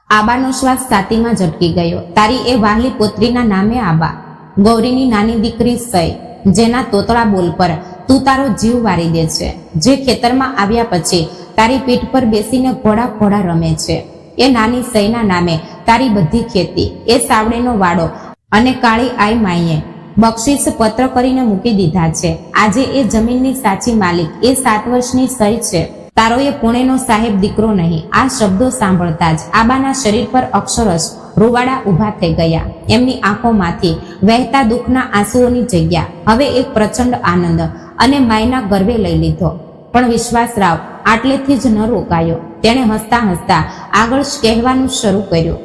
આબાનો શ્વાસ છાતીમાં ઝટકી ગયો. તારી એ વહાલી પુત્રીના નામે આબા. ગૌરીની નાની દીકરી સઈ, જેના તોતળા બોલ પર તું તારો જીવ વારી દે છે, જે ખેતરમાં આવ્યા પછી તારી પીઠ પર બેસીને ઘોડા ઘોડા રમે છે. એ નાની સઈના નામે તારી બધી ખેતી, એ સાવડેનો વાડો અને કાળી આઈ માઈએ બક્ષિસ પત્ર કરીને મૂકી દીધા છે. આજે એ જમીનની સાચી માલિક એ 7 વર્ષની સઈ છે. તારો એ પુણેનો સાહેબ દીકરો નહીં. આ શબ્દો સાંભળતા જ આબાના શરીર પર અક્ષરશ રૂવાડા ઊભા થઈ ગયા. એમની આંખોમાંથી વહેતા દુઃખના આંસુઓની જગ્યા હવે એક પ્રચંડ આનંદ અને માયના ગર્વે લઈ લીધો. પણ વિશ્વાસરાવ આટલેથી જ ન રોકાયો. તેણે હસતા હસતા આગળ કહેવાનું શરૂ કર્યું.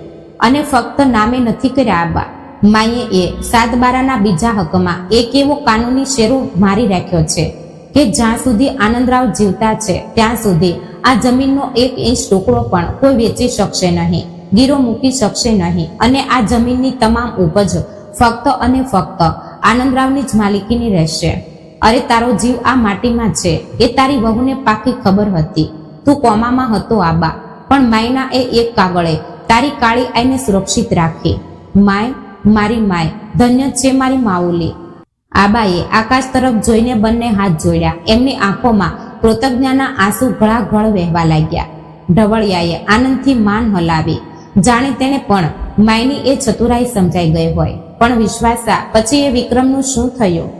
અને ફક્ત નામે નથી કર્યા આબા, માએ એ 7/12ના બીજા હકમાં એક એવો કાનૂની શેરો મારી રાખ્યો છે કે જ્યાં સુધી આનંદરાવ જીવતા છે ત્યાં સુધી આ જમીનનો 1 ઇંચ ટુકડો પણ કોઈ વેચી શકશે નહીં, ગીરો મૂકી શકશે નહીં. અને આ જમીનની તમામ ઉપજ ફક્ત અને ફક્ત આનંદરાવની જ માલિકીની રહેશે. અરે તારો જીવ આ માટીમાં છે એ તારી વહુને પાકી ખબર હતી. તું કોમામાં હતો આબા, પણ માયના એ એક કાગળે તારી કાળી આઈને સુરક્ષિત રાખી. માય, મારી માય, ધન્ય છે મારી માઉલી. આબાએ આકાશ તરફ જોઈને બંને હાથ જોડ્યા. એમની આંખોમાં કૃતજ્ઞતાના આંસુ ઘળાઘળ વહેવા લાગ્યા. ઢવળિયાએ આનંદથી માન હલાવી, જાણે તેને પણ માયની એ ચતુરાઈ સમજાઈ ગઈ હોય. પણ વિશ્વાસા, પછી એ વિક્રમનું શું થયું?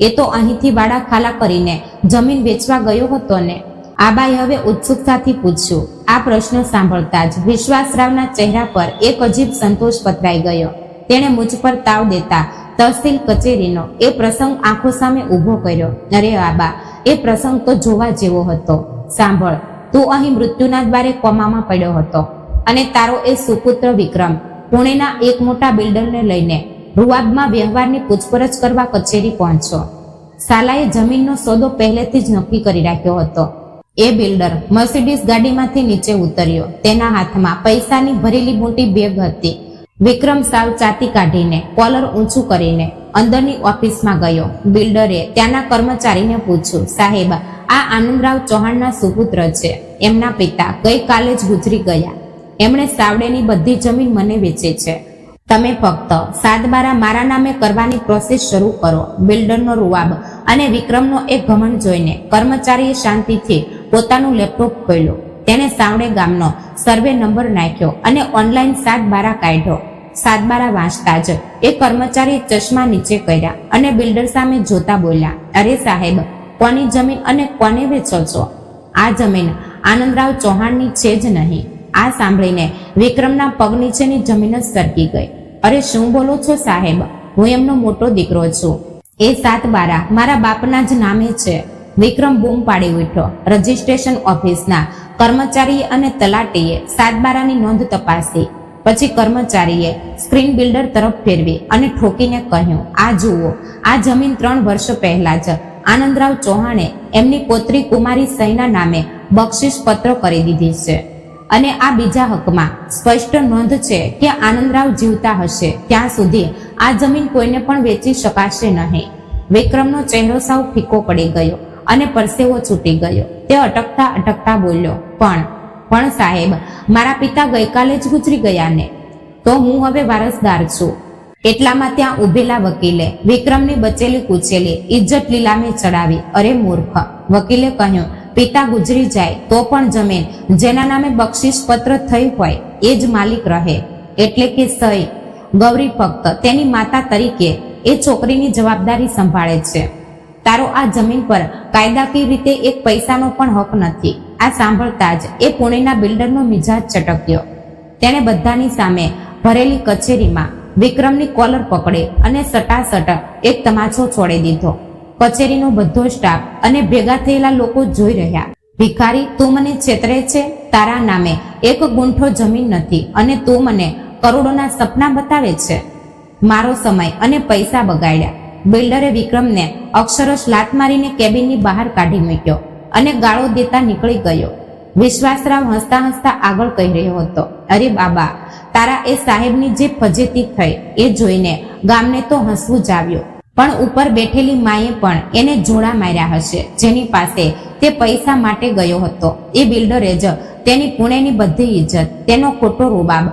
એ તો અહીંથી વાડા ખાલા કરીને જમીન વેચવા ગયો હતો ને? આબાએ હવે ઉત્સુકતાથી પૂછ્યું. આ પ્રશ્ન સાંભળતા જ વિશ્વાસરાવના ચહેરા પર એક અજીબ સંતોષ પથરાઈ ગયો. તેણે મુझ પર તાવ દેતા તહસીલ કચેરીનો એ પ્રસંગ આંખો સામે ઊભો કર્યો. અરે આબા, એ પ્રસંગ તો જોવા જેવો હતો. સાંભળ, તું અહીં મૃત્યુના દ્વારે કોમામાં પડ્યો હતો અને તારો એ સુપુત્ર વિક્રમ પુણેના એક મોટા બિલ્ડરને લઈને રૂવાબમાં વ્યવહારની પૂછપરછ કરવા કચેરી પહોંચ્યો. સાલાએ જમીનનો સોદો પહેલેથી જ નક્કી કરી રાખ્યો હતો. એ બિલ્ડર મર્સિડીઝ ગાડીમાંથી નીચે ઉતર્યો. તેના હાથમાં પૈસાની ભરેલી મોટી બેગ હતી. વિક્રમ સાવ ચાતી કાઢીને કોલર ઊંચું કરીને અંદરની ઓફિસમાં ગયો. બિલ્ડરે ત્યાંના કર્મચારીને પૂછ્યું, સાહેબ, આ આનંદરાવ ચૌહાણના સુપુત્ર છે. એમના પિતા ગઈકાલે જ ગુજરી ગયા. એમણે સાવડેની બધી જમીન મને વેચી છે. તમે ફક્ત 7/12 મારા નામે કરવાની પ્રોસેસ શરૂ કરો. બિલ્ડરનો રૂવાબ અને વિક્રમનો એક ઘમંડ જોઈને કર્મચારીએ શાંતિથી પોતાનું લેપટોપ ખોલ્યું. તેણે સાવડે ગામનો સર્વે નંબર નાખ્યો અને ઓનલાઈન 7/12 કાઢ્યો. 7/12 વાંચતા જ એ કર્મચારી ચશ્મા નીચે કર્યા અને બિલ્ડર સામે જોતા બોલ્યા, અરે સાહેબ, કોની જમીન અને કોને વેચો છો? આ જમીન આનંદરાવ ચૌહાણની છે જ નહીં. આ સાંભળીને વિક્રમના પગ નીચેની જમીન જ સરકી ગઈ. અરે શું બોલો છો સાહેબ, હું એમનો મોટો દીકરો છું. એ 7/12 મારા બાપના જ નામે છે. વિક્રમ બૂમ પાડી ઉઠ્યો. રજિસ્ટ્રેશન ઓફિસના કર્મચારી અને તલાટીએ 7/12ની નોંધ તપાસી. પછી કર્મચારીએ સ્ક્રીન બિલ્ડર તરફ ફેરવી અને ઠોકીને કહ્યું, આ જુઓ, આ જમીન 3 વર્ષ પહેલા જ આનંદરાવ ચૌહાણે એમની પોત્રી કુમારી સહીના નામે બક્ષિસ પત્ર કરી દીધી છે. અને આ બીજા હકમાં સ્પષ્ટ નોંધ છે કે આનંદરાવ જીવતા હશે ત્યાં સુધી આ જમીન કોઈને પણ વેચી શકાશે નહીં. વિક્રમનો ચહેરો સાવ ફીકો પડી ગયો અને પરસેવો છૂટી ગયો. તે અટકતા અટકતા બોલ્યો, પણ સાહેબ, મારા પિતા ગઈકાલે જ ગુજરી ગયા ને, તો હું હવે વારસદાર છું. એટલામાં ત્યાં ઉભેલા વકીલે વિક્રમની બચેલી કૂચેલી ઇજ્જત લીલામે ચડાવી. અરે મૂર્ખ, વકીલે કહ્યું, પિતા ગુજરી જાય તો પણ જમીન જેના નામે બક્ષિસ પત્ર થઈ હોય એ જ માલિક રહે. એટલે કે સહી ગૌરી ફક્ત તેની માતા તરીકે એ છોકરીની જવાબદારી સંભાળે છે. તારો આ જમીન પર કાયદાકીય રીતે એક પૈસાનો પણ હક નથી. આ સાંભળતા જ એ પુણેના બિલ્ડરનો મિજાજ ચટક્યો. તેણે બધાની સામે ભરેલી કચેરીમાં વિક્રમની કોલર પકડી અને સટાસટ એક તમાચો છોડી દીધો. કચેરીનો બધો સ્ટાફ અને ભેગા થયેલા લોકો જોઈ રહ્યા. ભિખારી, તું મને છેતરે છે. તારા નામે 1 ગુંઠો જમીન નથી અને તું મને કરોડોના સપના બતાવે છે. મારો સમય અને પૈસા બગાડ્યા. બિલ્ડરે વિક્રમને અક્ષરશ લાત મારીને કેબિનની બહાર કાઢી મૂક્યો અને ગાળો દેતા નીકળી ગયો. વિશ્વાસરાવ હસતા હસતા આગળ કહી રહ્યો હતો, અરે બાબા, તારા એ સાહેબની જે ફજેતી થઈ એ જોઈને ગામને તો હસવું જ આવ્યું, પણ ઉપર બેઠેલી માએ પણ એને જોડા માર્યા હશે, જેની પાસે તે પૈસા માટે ગયો હતો. એ બિલ્ડરે જ તેની પુણેની બધી ઇજ્જત, તેનો ખોટો રૂબાબ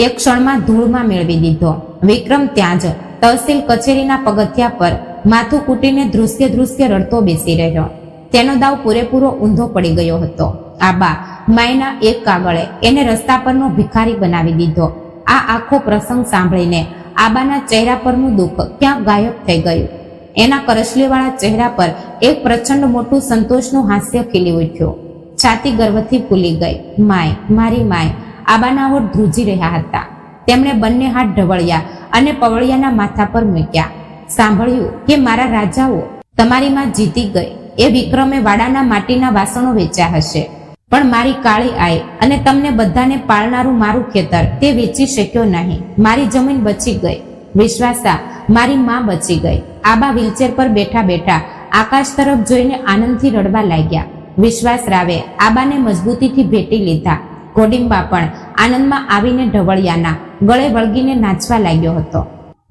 એક ક્ષણમાં ધૂળમાં મેળવી દીધો. વિક્રમ ત્યાં જ તહસીલ કચેરીના પગથિયા પર માથું કૂટીને ધ્રુસકે રડતો બેસી રહ્યો. તેનો દાવ પૂરેપૂરો ઊંધો પડી ગયો હતો. આબા માયના એક કાગળે એને રસ્તા પરનો ભિખારી બનાવી દીધો. આ આખો પ્રસંગ સાંભળીને આબાના ચહેરા પરનું દુઃખ ક્યાં ગાયબ થઈ ગયું. એના કરચલીવાળા ચહેરા પર એક પ્રચંડ મોટું સંતોષનું હાસ્ય ખીલી ઉઠ્યું. છાતી ગર્વથી ફૂલી ગઈ. માય, મારી માય. આબાના હોઠ ધ્રુજી રહ્યા હતા. તેમણે બંને હાથ ઢવળ્યા અને પવળિયાના માથા પર મૂક્યા. સાંભળ્યું કે મારા રાજાઓ, તમારી માં જીતી ગઈ. એ વિક્રમે વાડાના માટીના વાસણો વેચ્યા હશે, પણ મારી કાળી આઈ અને તમને બધાને પાળનારું મારું ખેતર તે વેચી શક્યો નહીં. મારી જમીન બચી ગઈ. વિશ્વાસા, મારી માં બચી ગઈ. આબા વ્હીલચેર પર બેઠા બેઠા આકાશ તરફ જોઈને આનંદથી રડવા લાગ્યા. વિશ્વાસરાવે આબાને મજબૂતીથી ભેટી લીધા. ઘોડિંબા પણ આનંદમાં આવીને ઢવળિયાના ગળે વળગીને નાચવા લાગ્યો હતો.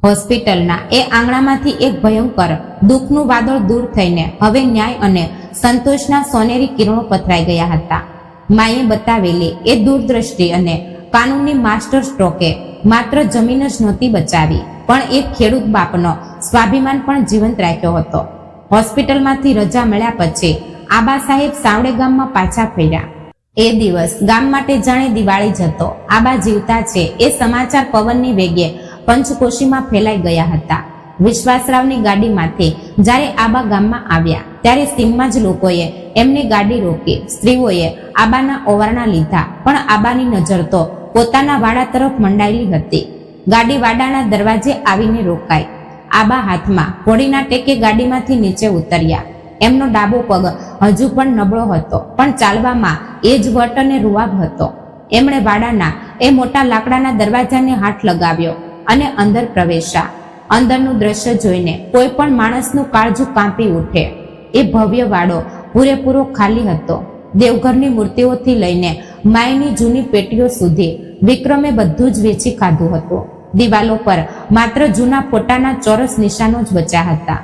હોસ્પિટલના એ આંગણામાંથી એક ભયંકર દુઃખનું વાદળ દૂર થઈને હવે ન્યાય અને સંતોષના સોનેરી કિરણો પથરાઈ ગયા હતા. માએ બતાવેલી એ દૂરદ્રષ્ટિ અને કાનૂની માસ્ટર સ્ટ્રોકે માત્ર જમીન જ નહોતી બચાવી, પણ એક ખેડૂત બાપનો સ્વાભિમાન પણ જીવંત રાખ્યો હતો. હોસ્પિટલમાંથી રજા મળ્યા પછી આબા સાહેબ સાવડે ગામમાં પાછા ફર્યા. એ દિવસ ગામ માટે જાણે દિવાળી જ હતો. આબા જીવતા છે એ સમાચાર પવનની વેગે પંચકોશીમાં ફેલાઈ ગયા હતા. વિશ્વાસરાવની ગાડીમાંથી જ્યારે આબા ગામમાં આવ્યા ત્યારે સીમમાં જ લોકોએ એમની ગાડી રોકી. સ્ત્રીઓએ આબાના ઓવારણા લીધા, પણ આબાની નજર તો પોતાના વાડા તરફ મંડાયેલી હતી. ગાડી વાડાના દરવાજે આવીને રોકાઈ. આબા હાથમાં ઘોડીના ટેકે ગાડીમાંથી નીચે ઉતર્યા. એમનો ડાબો પગ હજુ પણ નબળો હતો, પણ ચાલવામાં એ જ વટ અને રૂવાબ હતો. એમણે વાડાના એ મોટા લાકડાના દરવાજાને હાથ લગાવ્યો અને અંદર પ્રવેશ્યા. અંદરનું દ્રશ્ય જોઈને કોઈ પણ માણસનું કાળજું કાંપી ઉઠે. એ ભવ્ય વાડો પૂરેપૂરો ખાલી હતો. દેવઘરની મૂર્તિઓથી લઈને માયની જૂની પેટીઓ સુધી વિક્રમે બધું જ વેચી ખાધું હતું. દિવાલો પર માત્ર જૂના ફોટાના ચોરસ નિશાનો જ બચ્યા હતા.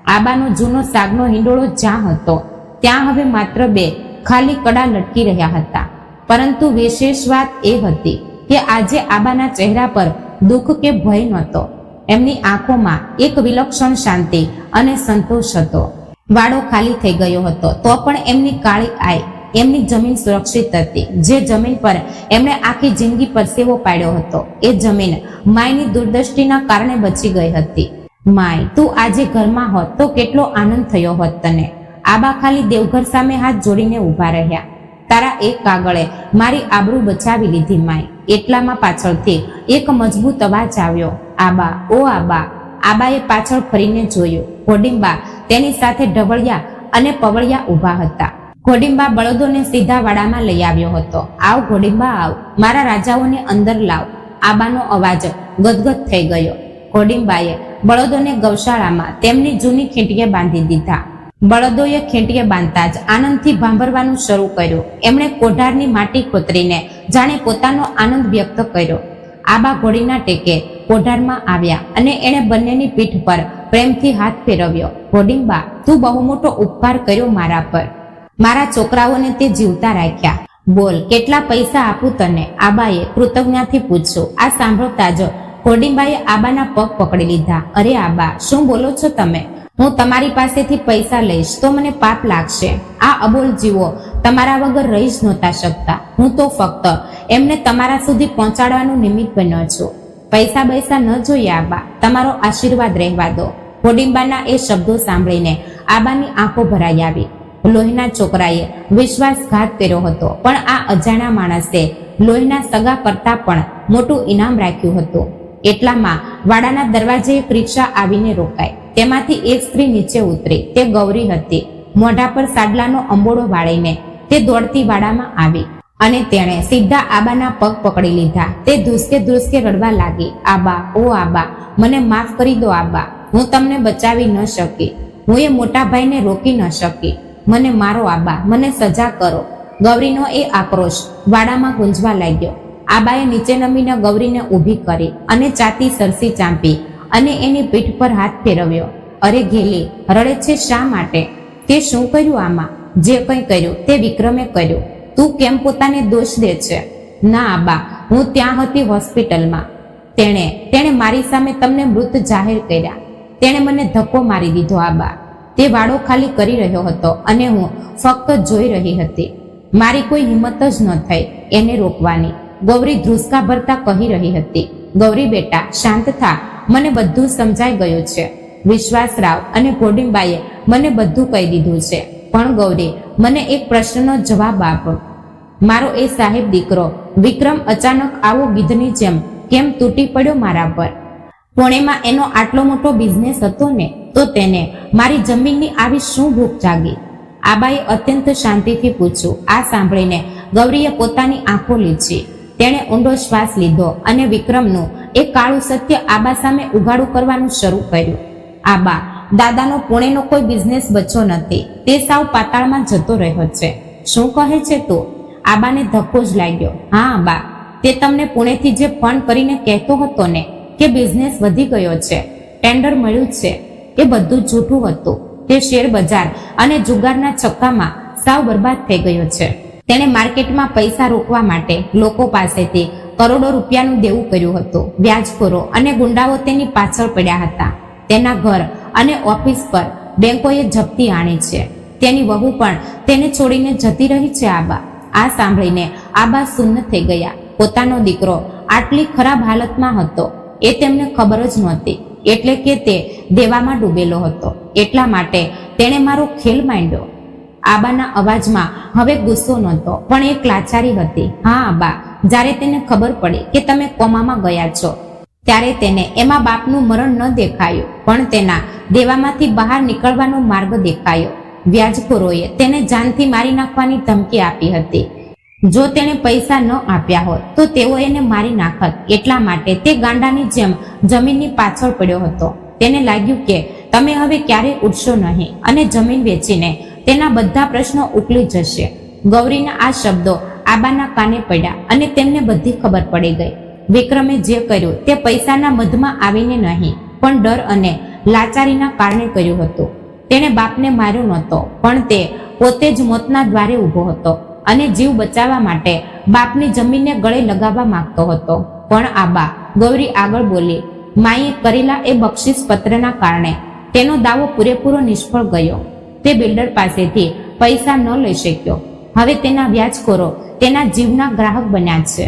આબાનો જૂનો સાગનો હિંડોળો જ્યાં હતો ત્યાં હવે માત્ર 2 ખાલી કડા લટકી રહ્યા હતા. પરંતુ વિશેષ વાત એ હતી કે આજે આબાના ચહેરા પર દુઃખ કે ભય નહોતો. એમની આંખોમાં એક વિલક્ષણ શાંતિ અને સંતોષ હતો. વાડો ખાલી થઈ ગયો હતો તો પણ એમની કાળી આઈ, એમની જમીન સુરક્ષિત હતી. જે જમીન પર એમણે આખી જિંદગી પરસેવો પાડ્યો હતો એ જમીન માયની દૂરદ્રષ્ટિના કારણે બચી ગઈ હતી. માય, તું આજે ઘરમાં હોત તો કેટલો આનંદ થયો હોત તને. આબા ખાલી દેવઘર સામે હાથ જોડીને ઊભા રહ્યા. તારા એક કાગળે મારી આબરૂ બચાવી લીધી માય. એટલામાં પાછળથી એક મજબૂત અવાજ આવ્યો, આબા, ઓ આબા. આબાએ પાછળ ફરીને જોયું. ઘોડીંબા તેની સાથે ઢવળિયા અને પવળિયા ઊભા હતા. ઘોડીંબા બળદોને સીધા વાડામાં લઈ આવ્યો હતો. આવ ઘોડીંબા આવ, મારા રાજાઓને અંદર લાવ. આબાનો અવાજ ગદગદ થઈ ગયો. ઘોડીંબાએ બળદોને ગૌશાળામાં તેમની જૂની ખીંટીએ બાંધી દીધા. બળદોએ ખીંટીએ બાંધતા જ આનંદથી ભાંભરવાનું શરૂ કર્યું. એમણે કોઢારની માટી ખોતરીને જાણે પોતાનો આનંદ વ્યક્ત કર્યો. આબા ઘોડીના ટેકે કોઢારમાં આવ્યા અને એણે બંનેની પીઠ પર પ્રેમથી હાથ ફેરવ્યો. ઘોડીંબા, તું બહુ મોટો ઉપકાર કર્યો મારા પર. મારા છોકરાઓને તે જીવતા રાખ્યા. બોલ, કેટલા પૈસા આપું તને? આબાએ કૃતજ્ઞતાથી પૂછ્યું. આ સાંભળતા જ ઘોડીંબાએ આબાના પગ પકડી લીધા. અરે આબા, શું બોલો છો તમે? હું તમારી પાસેથી પૈસા લઈશ તો મને પાપ લાગશે. આ અબોલ જીવો તમારા વગર રહી જ નહોતા શકતા. હું તો ફક્ત એમને તમારા સુધી પહોંચાડવાનું નિમિત્ત બન્યો છું. પૈસા બૈસા ન જોઈએ આબા, તમારો આશીર્વાદ રહેવા દો. ઘોડીંબાના એ શબ્દો સાંભળીને આબાની આંખો ભરાઈ આવી. લોહીના છોકરાએ વિશ્વાસઘાત કર્યો હતો, પણ આ અજાણ્યા માણસે લોહીના સગા કરતા પણ મોટું ઇનામ રાખ્યું હતું. એટલામાં વાડાના દરવાજે એક રિક્ષા આવીને રોકાઈ. તેમાંથી એક સ્ત્રી નીચે ઉતરી. તે ગૌરી હતી. મોઢા પર સાડલાનો અંબોડો વાળીને તે દોડતી વાડામાં આવી અને તેણે સીધા આબાના પગ પકડી લીધા. તે ધ્રુસકે રડવા લાગી. આબા, ઓ આબા, મને માફ કરી દો આબા. હું તમને બચાવી ન શકી. હું એ મોટા ભાઈને રોકી ન શકી. મને મારો આબા, મને સજા કરો. ગૌરીનો એ આક્રોશ વાડામાં ગુંજવા લાગ્યો. આબાએ નીચે નમીને ગૌરીને ઊભી કરી અને ચાતી સરસી ચાંપી અને એની પીઠ પર હાથ ફેરવ્યો. અરે ઘેલી, રડે છે શા માટે? તે શું કર્યું આમાં? જે કંઈ કર્યું તે વિક્રમે કર્યું. તું કેમ પોતાને દોષ દે છે? ના આબા, હું ત્યાં હતી હોસ્પિટલમાં. તેણે મારી સામે તમને મૃત જાહેર કર્યા. તેણે મને ધક્કો મારી દીધો આબા. તે વાડો ખાલી કરી રહ્યો હતો અને હું ફક્ત જોઈ રહી હતી. મારી કોઈ હિંમત જ ન થઈ એને રોકવાની. ગૌરી ધ્રુસકા ભરતા કહી રહી હતી. ગૌરી બેટા, શાંત થા. મને બધું સમજાઈ ગયું છે. વિશ્વાસરાવ અને ઘોડીંબાએ મને બધું કહી દીધું છે. પણ ગૌરી, મને એક પ્રશ્નનો જવાબ આપ. મારો એ સાહેબ દીકરો વિક્રમ અચાનક આવો ગીધની જેમ કેમ તૂટી પડ્યો મારા પર? પુણેમાં એનો આટલો મોટો બિઝનેસ હતો ને, તો તેને મારી જમીનની આવી શું ભૂખ જાગી? આબાએ અત્યંત શાંતિથી પૂછ્યું. આ સાંભળીને ગૌરીએ પોતાની આંખો લીધી. તેણે ઊંડો શ્વાસ લીધો અને વિક્રમનું એ કાળું સત્ય આબા સામે ઉઘાડું કરવાનું શરૂ કર્યું. આબા, દાદાનો પુણેનો કોઈ બિઝનેસ બચ્યો નથી. તે સાવ પાતાળમાં જતો રહ્યો છે. શું કહે છે તું? આબાને ધક્કો જ લાગ્યો. હા આબા, તે તમને પુણેથી જે ફોન કરીને કહેતો હતો ને કે બિઝનેસ વધી ગયો છે, ટેન્ડર મળ્યું છે, એ બધું જૂઠું હતું. તે શેર બજાર અને જુગારના ચક્કામાં સાવ બરબાદ થઈ ગયો છે. તેણે માર્કેટમાં પૈસા રોકવા માટે લોકો પાસેથી કરોડો રૂપિયાનું દેવું કર્યું હતું. વ્યાજખોરો અને ગુંડાઓ તેની પાછળ પડ્યા હતા. તેના ઘર અને ઓફિસ પર બેંકોએ જપ્તી આણી છે. તેની વહુ પણ તેને છોડીને જતી રહી છે આબા. આ સાંભળીને આબા સુન્ન થઈ ગયા. પોતાનો દીકરો આટલી ખરાબ હાલતમાં હતો એ તેમને ખબર જ નહોતી. એટલે કે તે દેવામાં ડૂબેલો હતો. એટલા માટે તેણે મારો ખેલ માંડ્યો. આબાના અવાજમાં હવે ગુસ્સો નહોતો, પણ એક લાચારી હતી. હા આબા, જ્યારે તેને ખબર પડી કે તમે કોમામાં ગયા છો, ત્યારે તેને એમાં બાપનું મરણ ન દેખાયું, પણ તેના દેવામાંથી બહાર નીકળવાનો માર્ગ દેખાયો. વ્યાજખોરોએ તેને જાનથી મારી નાખવાની ધમકી આપી હતી. જો તેણે પૈસા ન આપ્યા હોત તો તેઓ એને મારી નાખત. એટલા માટે તે ગાંડાની જેમ જમીનની પાછળ પડ્યો હતો. તેને લાગ્યું કે તમે હવે ક્યારેય ઉઠશો નહીં અને જમીન વેચીને તેના બધા પ્રશ્નો ઉકલી જશે. ગૌરીના આ શબ્દો આબાના કાને પડ્યા અને તેમને બધી ખબર પડી ગઈ. વિક્રમે જે કર્યું તે પૈસાના મધમાં આવીને નહીં, પણ ડર અને લાચારીના કારણે કર્યું હતું. તેણે બાપને માર્યો નહોતો, પણ તે પોતે જ મોતના દ્વારે ઊભો હતો અને જીવ બચાવવા માટે બાપની જમીનને ગળે લગાવવા માંગતો હતો. પણ આબા, ગૌરી આગળ બોલી, માએ કરેલા એ બક્ષિસ પત્રના કારણે તેનો દાવો પૂરેપૂરો નિષ્ફળ ગયો. તે બિલ્ડર પાસેથી પૈસા ન લઈ શક્યો. હવે તેના વ્યાજખોરો તેના જીવના ગ્રાહક બન્યા છે.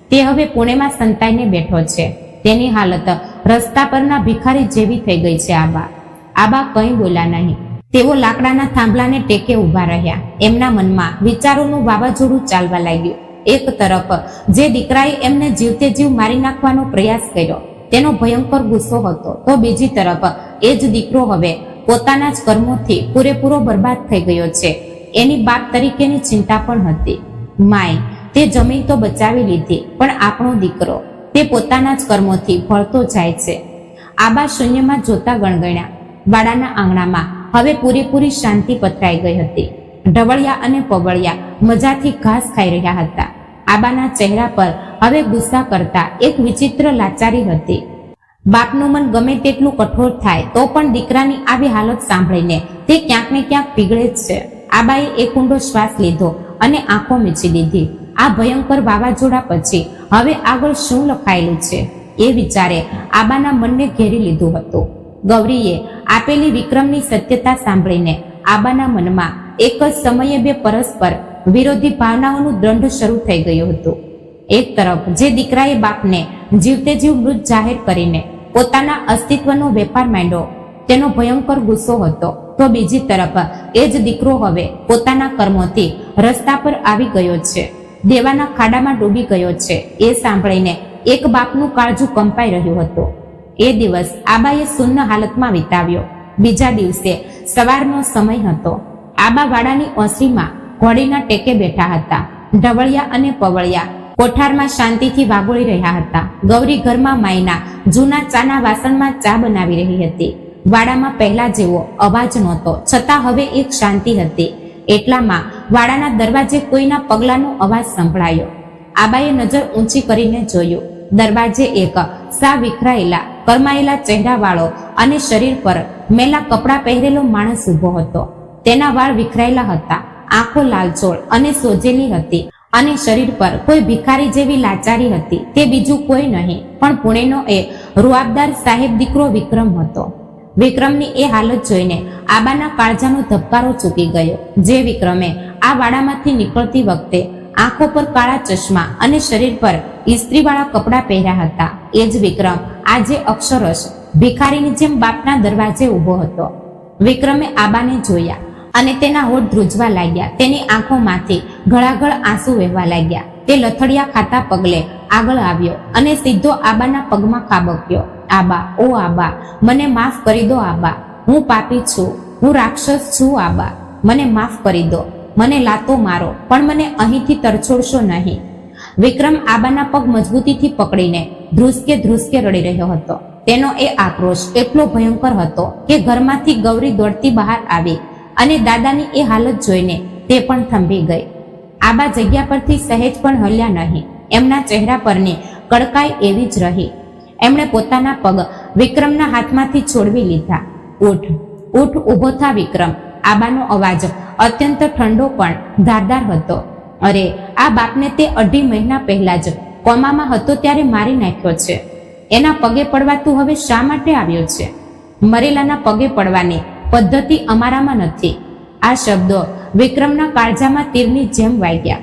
તે હવે પુણેમાં સંતાઈને બેઠો છે. તેની હાલત રસ્તા પરના ભિખારી જેવી થઈ ગઈ છે આબા. આબા કંઈ બોલ્યા નહીં. તેઓ લાકડાના થાંભલાને ટેકે ઊભા રહ્યા. એમના મનમાં વિચારોનું વાવાઝોડું ચાલવા લાગ્યું. એક તરફ જે દીકરાએ એમને જીવતે જીવ મારી નાખવાનો પ્રયાસ કર્યો તેનો ભયંકર ગુસ્સો હતો, તો બીજી તરફ એ જ દીકરો હવે પોતાના જ કર્મોથી પૂરેપૂરો બરબાદ થઈ ગયો છે. એની બાપ તરીકેની ચિંતા પણ હતી. માય, તે જમીન તો બચાવી લીધી, પણ આપણો દીકરો તે પોતાના જ કર્મોથી ભળતો જાય છે. આબા શૂન્યમાં જોતા ગણગણ્યા. વાડાના આંગણામાં હવે પૂરેપૂરી શાંતિ પથરાઈ ગઈ હતી. ઢવળિયા અને પવળિયા મજાથી ઘાસ ખાઈ રહ્યા હતા. આબાના ચહેરા પર હવે ગુસ્સા કરતા એક વિચિત્ર લાચારી હતી. બાપનું મન ગમે તેટલું કઠોર થાય તો પણ દીકરાની આવી હાલત સાંભળીને તે ક્યાંક ને ક્યાંક પીગળે જ છે. આબાએ એક ઊંડો શ્વાસ લીધો અને આંખો મીચી દીધી. આ ભયંકર વાવાઝોડા પછી હવે આગળ શું લખાયેલું છે એ વિચારે આબાના મનને ઘેરી લીધું હતું. ગૌરીએ આપેલી વિક્રમની સત્યતા સાંભળીને આબાના મનમાં એક જ સમયે બે પરસ્પર વિરોધી ભાવનાઓનું દ્વંદ્વ શરૂ થઈ ગયું હતું. એક તરફ જે દીકરાએ બાપને જીવતે જીવ મૃત જાહેર કરીને પોતાના અસ્તિત્વનો વેપાર માંડ્યો તેનો ભયંકર ગુસ્સો હતો, તો બીજી તરફ એ જ દીકરો હવે પોતાના કર્મોથી રસ્તા પર આવી ગયો છે, દેવાના ખાડામાં ડૂબી ગયો છે. એ સાંભળીને એક બાપનું કાળજું કંપાઈ રહ્યું હતું. એ દિવસ આબાએ શૂન્ય હાલતમાં વિતાવ્યો. બીજા દિવસે સવારનો સમય હતો. આબા વાડાની ઓસરીમાં ઘોડીના ટેકે બેઠા હતા. ઢવળિયા અને પવળિયા કોઠારમાં શાંતિથી વાગોળી રહ્યા હતા. ગૌરી ઘરમાં માયના જૂના ચાના વાસણમાં ચા બનાવી રહી હતી. વાડામાં પહેલા જેવો અવાજ નહોતો, છતાં હવે એક શાંતિ હતી. એટલામાં વાડાના દરવાજે કોઈના પગલાંનો અવાજ સંભળાયો. આબાએ નજર ઊંચી કરીને જોયું. દરવાજે એક સા વિખરાયેલા કરમાયેલા ચહેરાવાળો અને શરીર પર મેલા કપડાં પહેરેલો માણસ ઊભો હતો. તેના વાળ વિખરાયેલા હતા, આંખો લાલચોળ અને સોજેલી હતી અને શરીર પર કોઈ ભિખારી જેવી લાચારી હતી. તે બીજું કોઈ નહીં પણ પુણેનો એ રૂઆબદાર સાહેબ દીકરો વિક્રમ હતો. વિક્રમની એ હાલત જોઈને આબાના કાળજાનો ધબકારો ચૂકી ગયો. જે વિક્રમે આ વાડામાંથી નીકળતી વખતે આંખો પર કાળા ચશ્મા અને શરીર પર ઇસ્ત્રીવાળા કપડાં પહેર્યા હતા, એ જ વિક્રમ આજે અક્ષરશ ભિખારીની જેમ બાપના દરવાજે ઊભો હતો. વિક્રમે આબાને જોયા અને તેના હોઠ ધ્રુજવા લાગ્યા. તેની આંખોમાંથી ઘળાઘળ આંસુ વહેવા લાગ્યા. તે લથડિયા ખાતા પગલે આગળ આવ્યો અને સીધો આબાના પગમાં ખાબક્યો. આબા, ઓ આબા, મને માફ કરી દો આબા. હું પાપી છું, હું રાક્ષસ છું આબા. મને માફ કરી દો. મને લાતો મારો, પણ મને અહીંથી તરછોડશો નહીં. વિક્રમ આબાના પગ મજબૂતીથી પકડીને ધ્રુસકે ધ્રુસકે રડી રહ્યો હતો. તેનો એ આક્રોશ એટલો ભયંકર હતો કે ઘરમાંથી ગૌરી દોડતી બહાર આવી અને દાદાની એ હાલત જોઈને તે પણ થંભી ગઈ. આબા જગ્યા પરથી સહેજ પણ હલ્યા નહીં. એમના ચહેરા પરની કડકાઈ એવી જ રહી. એમણે પોતાના પગ વિક્રમના હાથમાંથી છોડવી લીધા. ઉઠ, ઉઠ, ઊભો થા વિક્રમ. આબાનો અવાજ અત્યંત ઠંડો પણ ધારદાર હતો. અરે, આ બાપને તે 2.5 મહિના પહેલા જ કોમામાં હતો ત્યારે મારી નાખ્યો છે. એના પગે પડવા તું હવે શા માટે આવ્યો છે? મરેલાના પગે પડવાની પદ્ધતિ અમારામાં નથી. આ શબ્દો વિક્રમના કાળજામાં તીરની જેમ વાગ્યા.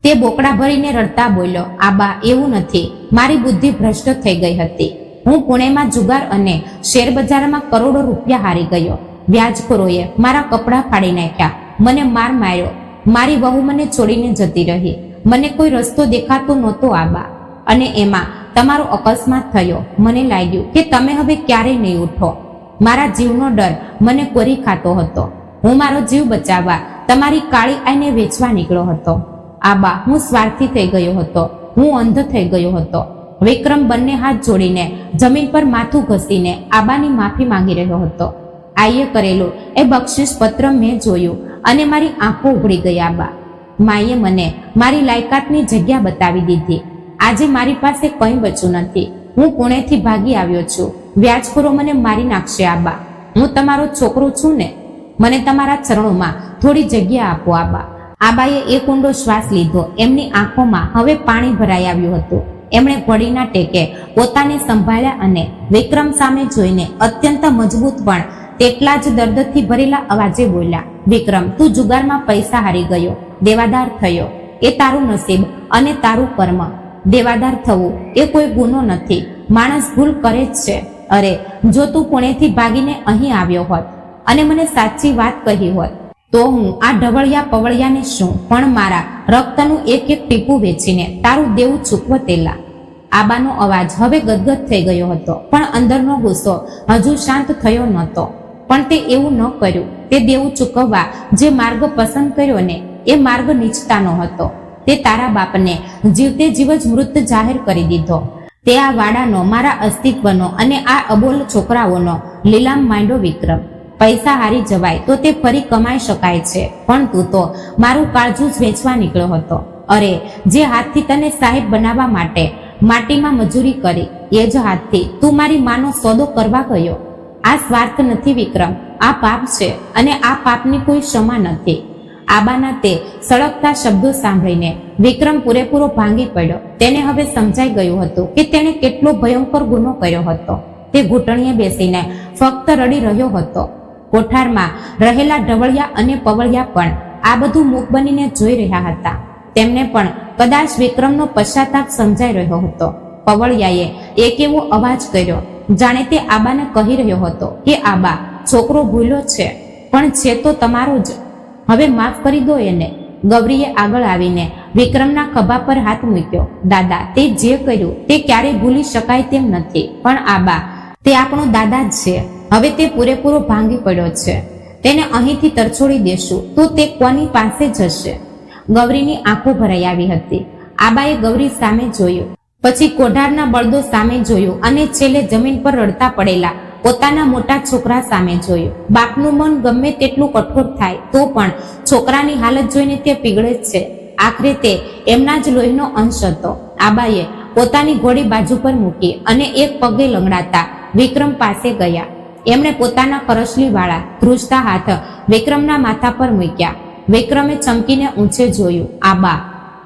તે બોકડા ભરીને રડતા બોલ્યો, આબા, એવું નથી. મારી બુદ્ધિ ભ્રષ્ટ થઈ ગઈ હતી. હું પુણેમાં જુગાર અને શેરબજારમાં કરોડો રૂપિયા હારી ગયો. વ્યાજખોરોએ મારા કપડાં ફાડી નાખ્યા, મને માર માર્યો. મારી વહુ મને છોડીને જતી રહી. મને કોઈ રસ્તો દેખાતો નહોતો આબા. અને એમાં તમારો અકસ્માત થયો. મને લાગ્યું કે તમે હવે ક્યારેય નહીં ઉઠો. મારા જીવનો ડર મને કોરી ખાતો હતો. હું મારો જીવ બચાવવા તમારી કાળી આઈને વેચવા નીકળ્યો હતો. આબા, હું સ્વાર્થી થઈ ગયો હતો. હું અંધ થઈ ગયો હતો. વિક્રમ બંને હાથ જોડીને જમીન પર માથું ઘસીને આબાની માફી માંગી રહ્યો હતો. આઈએ કરેલું એ બક્ષિસ પત્ર મેં જોયું અને મારી આંખો ઉઘડી ગઈ આબા. માએ મને મારી લાયકાતની જગ્યા બતાવી દીધી. આજે મારી પાસે કંઈ બચ્યું નથી. હું પુણેથી ભાગી આવ્યો છું. વ્યાજખોરો મને મારી નાખશે આબા. હું તમારો છોકરો છું ને. મને તમારા ચરણોમાં થોડી જગ્યા આપો આબા. આબાએ એક ઊંડો શ્વાસ લીધો. એમની આંખોમાં હવે પાણી ભરાઈ આવ્યું હતું. એમણે ઘોડીના ટેકે પોતાને સંભાળ્યા અને વિક્રમ સામે જોઈને અત્યંત મજબૂત પણ તેટલા જ દર્દથી ભરેલા અવાજે બોલ્યા, વિક્રમ, તું જુગારમાં પૈસા હારી ગયો, દેવાદાર થયો. એ તારું નસીબ અને તારું કર્મ. દેવાદાર થવું એ કોઈ ગુનો નથી. માણસ ભૂલ કરે જ છે. અરે, જો તું પુણેથી ભાગીને અહીં આવ્યો હોત અને મને સાચી વાત કહી હોત તો હું આ ઢવળિયા પવળિયાને શું પણ મારા રક્તનું એક એક ટીપું વેચીને તારું દેવું ચૂકવતેલા. આબાનો અવાજ હવે ગદગદ થઈ ગયો હતો, પણ અંદરનો ગુસ્સો હજુ શાંત થયો નહોતો. પણ તે એવું ન કર્યું. તે દેવું ચૂકવવા જે માર્ગ પસંદ કર્યો ને એ માર્ગ નીચતાનો હતો. તે તારા બાપને જીવતે જીવ જ મૃત જાહેર કરી દીધો. તે આ વાડાનો, મારા અસ્તિત્વનો અને આ અબોલ છોકરાઓનો લીલામ માંડ્યો. વિક્રમ, પૈસા હારી જવાય તો તે ફરી કમાઈ શકાય છે, પણ તું તો મારું કાળજું જ વેચવા નીકળ્યો હતો. અરે, જે હાથથી તને સાહેબ બનાવવા માટે માટીમાં મજૂરી કરી એ જ હાથથી તું મારી માનો સોદો કરવા ગયો. આ સ્વાર્થ નથી વિક્રમ, આ પાપ છે અને આ પાપની કોઈ ક્ષમા નથી. આબાના તે સળગતા શબ્દો સાંભળીને વિક્રમ પૂરેપૂરો ભાંગી પડ્યો. તેને હવે સમજાઈ ગયું હતું કે તેણે કેટલો ભયંકર ગુનો કર્યો હતો. તે ઘૂંટણીએ બેસીને ફક્ત રડી રહ્યો હતો. કોઠારમાં રહેલા ઢવળિયા અને પવળિયા પણ આ બધું મૂક બનીને જોઈ રહ્યા હતા. તેમને પણ કદાચ વિક્રમનો પશ્ચાતાપ સમજાઈ રહ્યો હતો. પવળિયાએ એક એવો અવાજ કર્યો જાણે તે આબાને કહી રહ્યો હતો કે આબા, છોકરો ભૂલ્યો છે, પણ છે તો તમારો જ, હવે માફ કરી દો એને. ગૌરીએ આગળ આવીને વિક્રમના ખભા પર હાથ મૂક્યો. દાદા, તે જે કર્યું તે ક્યારેય ભૂલી શકાય તેમ નથી, પણ આબા, તે આપણો દાદા જ છે. હવે તે પૂરેપૂરો ભાંગી પડ્યો છે. તેને અહીંથી તરછોડી દેશું તો તે કોની પાસે જશે? ગૌરીની આંખો ભરાઈ આવી હતી. આબાએ ગૌરી સામે જોયું, પછી કોઢારના બળદો સામે જોયું અને છેલ્લે જમીન પર રડતા પડેલા પોતાના મોટા છોકરા સામે જોયું. બાપનું મન ગમે તેટલું કઠોર થાય તો પણ છોકરાની હાલત જોઈને તે પીગળે જ છે. આખરે તે એમના જ લોહીનો અંશ હતો. આબાએ પોતાની ઘોડી બાજુ પર મૂકી અને એક પગે લંગડાતા વિક્રમ પાસે ગયા. એમણે પોતાના કરસલી વાળા ધ્રુજતા હાથ વિક્રમના માથા પર મૂક્યા. વિક્રમે ચમકીને ઊંચે જોયું. આબા.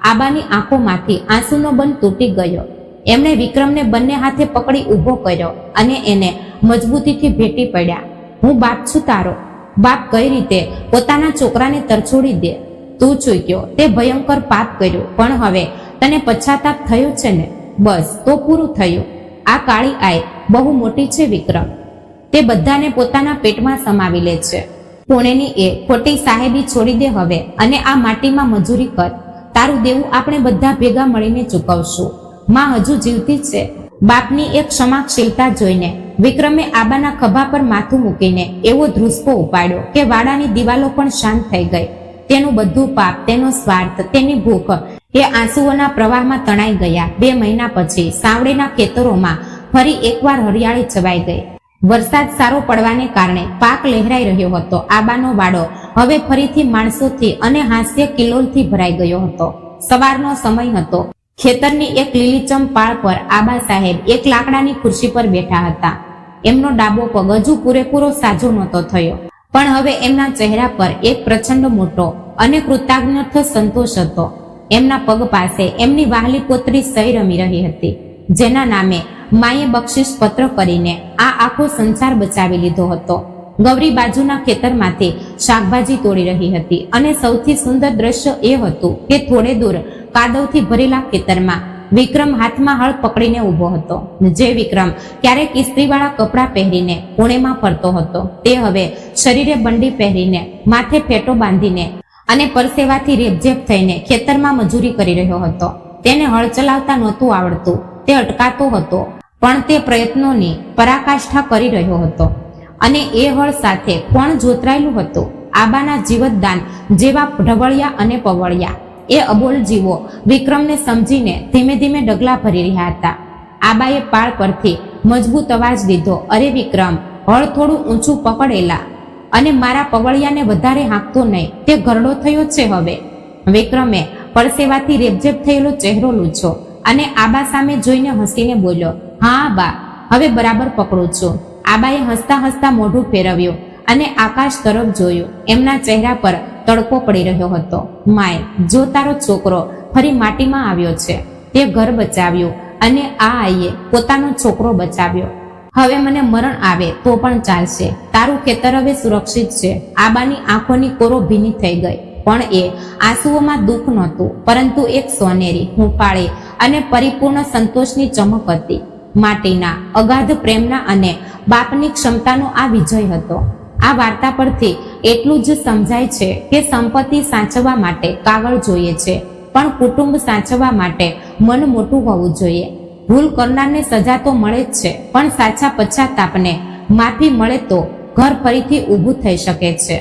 આબાની આંખોમાંથી આંસુનો બંધ તૂટી ગયો. એમણે વિક્રમને બંને હાથે પકડી ઊભો કર્યો અને એને મજબૂતીથી ભેટી પડ્યા. હું બાપ છું તારો. બાપ કઈ રીતે પોતાના છોકરાને તરછોડી દે? તું ચૂક્યો, તે ભયંકર પાપ કર્યું, પણ હવે તને પશ્ચાતાપ થયો છે ને? બસ, તો પૂરું થયું. આ કાળી આય બહુ મોટી છે વિક્રમ. તે બધાને પોતાના પેટમાં સમાવી લે છે. પુણેની એ ખોટી સાહેબી છોડી દે હવે અને આ માટીમાં મજૂરી કર. તારું દેવું આપણે બધા ભેગા મળીને ચૂકવશું. માં હજુ જીવતી છે. બાપની એક ક્ષમાશીલતા જોઈને વિક્રમે આબાના ખભા પર માથું મૂકીને એવો ધ્રુસકો ઉપાડ્યો કે વાડાની દિવાલો પણ શાંત થઈ ગઈ. તેનું બધું પાપ, તેનો સ્વાર્થ, તેની ભૂખ એ આંસુઓના પ્રવાહમાં તણાઈ ગયા. 2 મહિના પછી સાવડેના ખેતરોમાં ફરી એકવાર હરિયાળી છવાઈ ગઈ. વરસાદ સારો પડવાને કારણે પાક લહેરાઈ રહ્યો હતો. આબાનો વાડો હવે ફરીથી માણસોથી અને હાસ્ય કિલ્લોલથી ભરાઈ ગયો હતો. સવારનો સમય હતો. ખેતરની એક લીલીચમ પાળ પર આબા સાહેબ એક લાકડાની ખુરશી પર બેઠા હતા. એમનો ડાબો પગ હજુ પૂરેપૂરો સાજો નહોતો થયો, પણ હવે એમના ચહેરા પર એક પ્રચંડ મોટો અને કૃતજ્ઞ સંતોષ હતો. એમના પગ પાસે એમની વહાલી પુત્રી સઈ રમી રહી હતી, જેના નામે માએ બક્ષિસ પત્ર કરીને આ આખો સંસાર બચાવી લીધો હતો. ગૌરી બાજુના ખેતરમાંથી શાકભાજી તોડી રહી હતી અને સૌથી સુંદર દ્રશ્ય એ હતું કે થોડે દૂર કાદવથી ભરેલા ખેતરમાં વિક્રમ હાથમાં હળ પકડીને ઊભો હતો. જે વિક્રમ ક્યારેક ઇસ્ત્રીવાળા કપડાં પહેરીને પુણેમાં ફરતો હતો, તે હવે શરીરે બંડી પહેરીને, માથે ફેટો બાંધીને અને પરસેવાથી રેબઝેબ થઈને ખેતરમાં મજૂરી કરી રહ્યો હતો. તેને હળ ચલાવતા નહોતું આવડતું. તે અટકાતો હતો, પણ તે પ્રયત્નોની પરાકાષ્ઠા કરી રહ્યો હતો. અને એ હળ સાથે કોણ જોતરાયેલું હતું? આબાના જીવતદાન જેવા ઢવળિયા અને પવળિયા. એ અબોલ જીવો વિક્રમને સમજીને ધીમે ધીમે ડગલા ભરી રહ્યા હતા. આબાએ પાળ પરથી મજબૂત અવાજ દીધો, અરે વિક્રમ, હળ થોડું ઊંચું પકડેલા અને મારા પવળિયાને વધારે હાંકતો નહીં, તે ઘરડો થયો છે હવે. વિક્રમે પરસેવાથી રેબઝેબ થયેલો ચહેરો લૂછો અને આબા સામે જોઈને હસીને બોલ્યો, હા આબા, હવે બરાબર પકડું છું. આબાએ હસતા હસતા મોઢું ફેરવ્યું અને આકાશ તરફ જોયું. એમના ચહેરા પર તડકો પડી રહ્યો હતો. માય, જો તારો છોકરો ફરી માટીમાં આવ્યો છે. તે ઘર બચાવ્યું અને આ આઈએ પોતાનો છોકરો બચાવ્યો. હવે મને મરણ આવે તો પણ ચાલશે. તારું ખેતર હવે સુરક્ષિત છે. આબાની આંખોની કોરો ભીની થઈ ગઈ, પણ એ આંસુઓમાં દુઃખ નહોતું, પરંતુ એક સોનેરી, હુંફાળી અને પરિપૂર્ણ સંતોષની ચમક હતી. માટીના અગાધ પ્રેમના અને બાપની ક્ષમતાનો આ વિજય હતો. આ વાર્તા પરથી એટલું જ સમજાય છે કે સંપત્તિ સાચવવા માટે કાગળ જોઈએ છે, પણ કુટુંબ સાચવવા માટે મન મોટું હોવું જોઈએ. ભૂલ કરનારને સજા તો મળે જ છે, પણ સાચા પશ્ચાતાપને માફી મળે તો ઘર ફરીથી ઊભું થઈ શકે છે.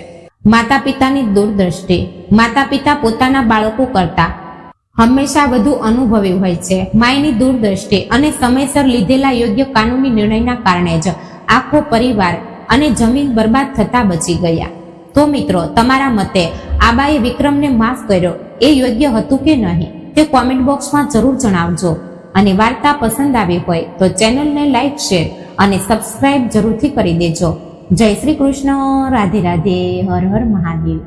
માતા પિતાની દૂરદ્રષ્ટિ. માતા પિતા પોતાના બાળકો કરતા હંમેશા વધુ અનુભવી હોય છે. માયની દૂરદ્રષ્ટિ અને સમયસર લીધેલા યોગ્ય કાનૂની નિર્ણયના કારણે જ આખો પરિવાર અને જમીન બરબાદ થતા બચી ગયા. તો મિત્રો, તમારા મતે આબાએ વિક્રમને માફ કર્યો એ યોગ્ય હતું કે નહીં તે કોમેન્ટ બોક્સમાં જરૂર જણાવજો. અને વાર્તા પસંદ આવી હોય તો ચેનલને લાઈક, શેર અને સબસ્ક્રાઇબ જરૂરથી કરી દેજો. જય શ્રી કૃષ્ણ. રાધે રાધે. હર હર મહાદેવ.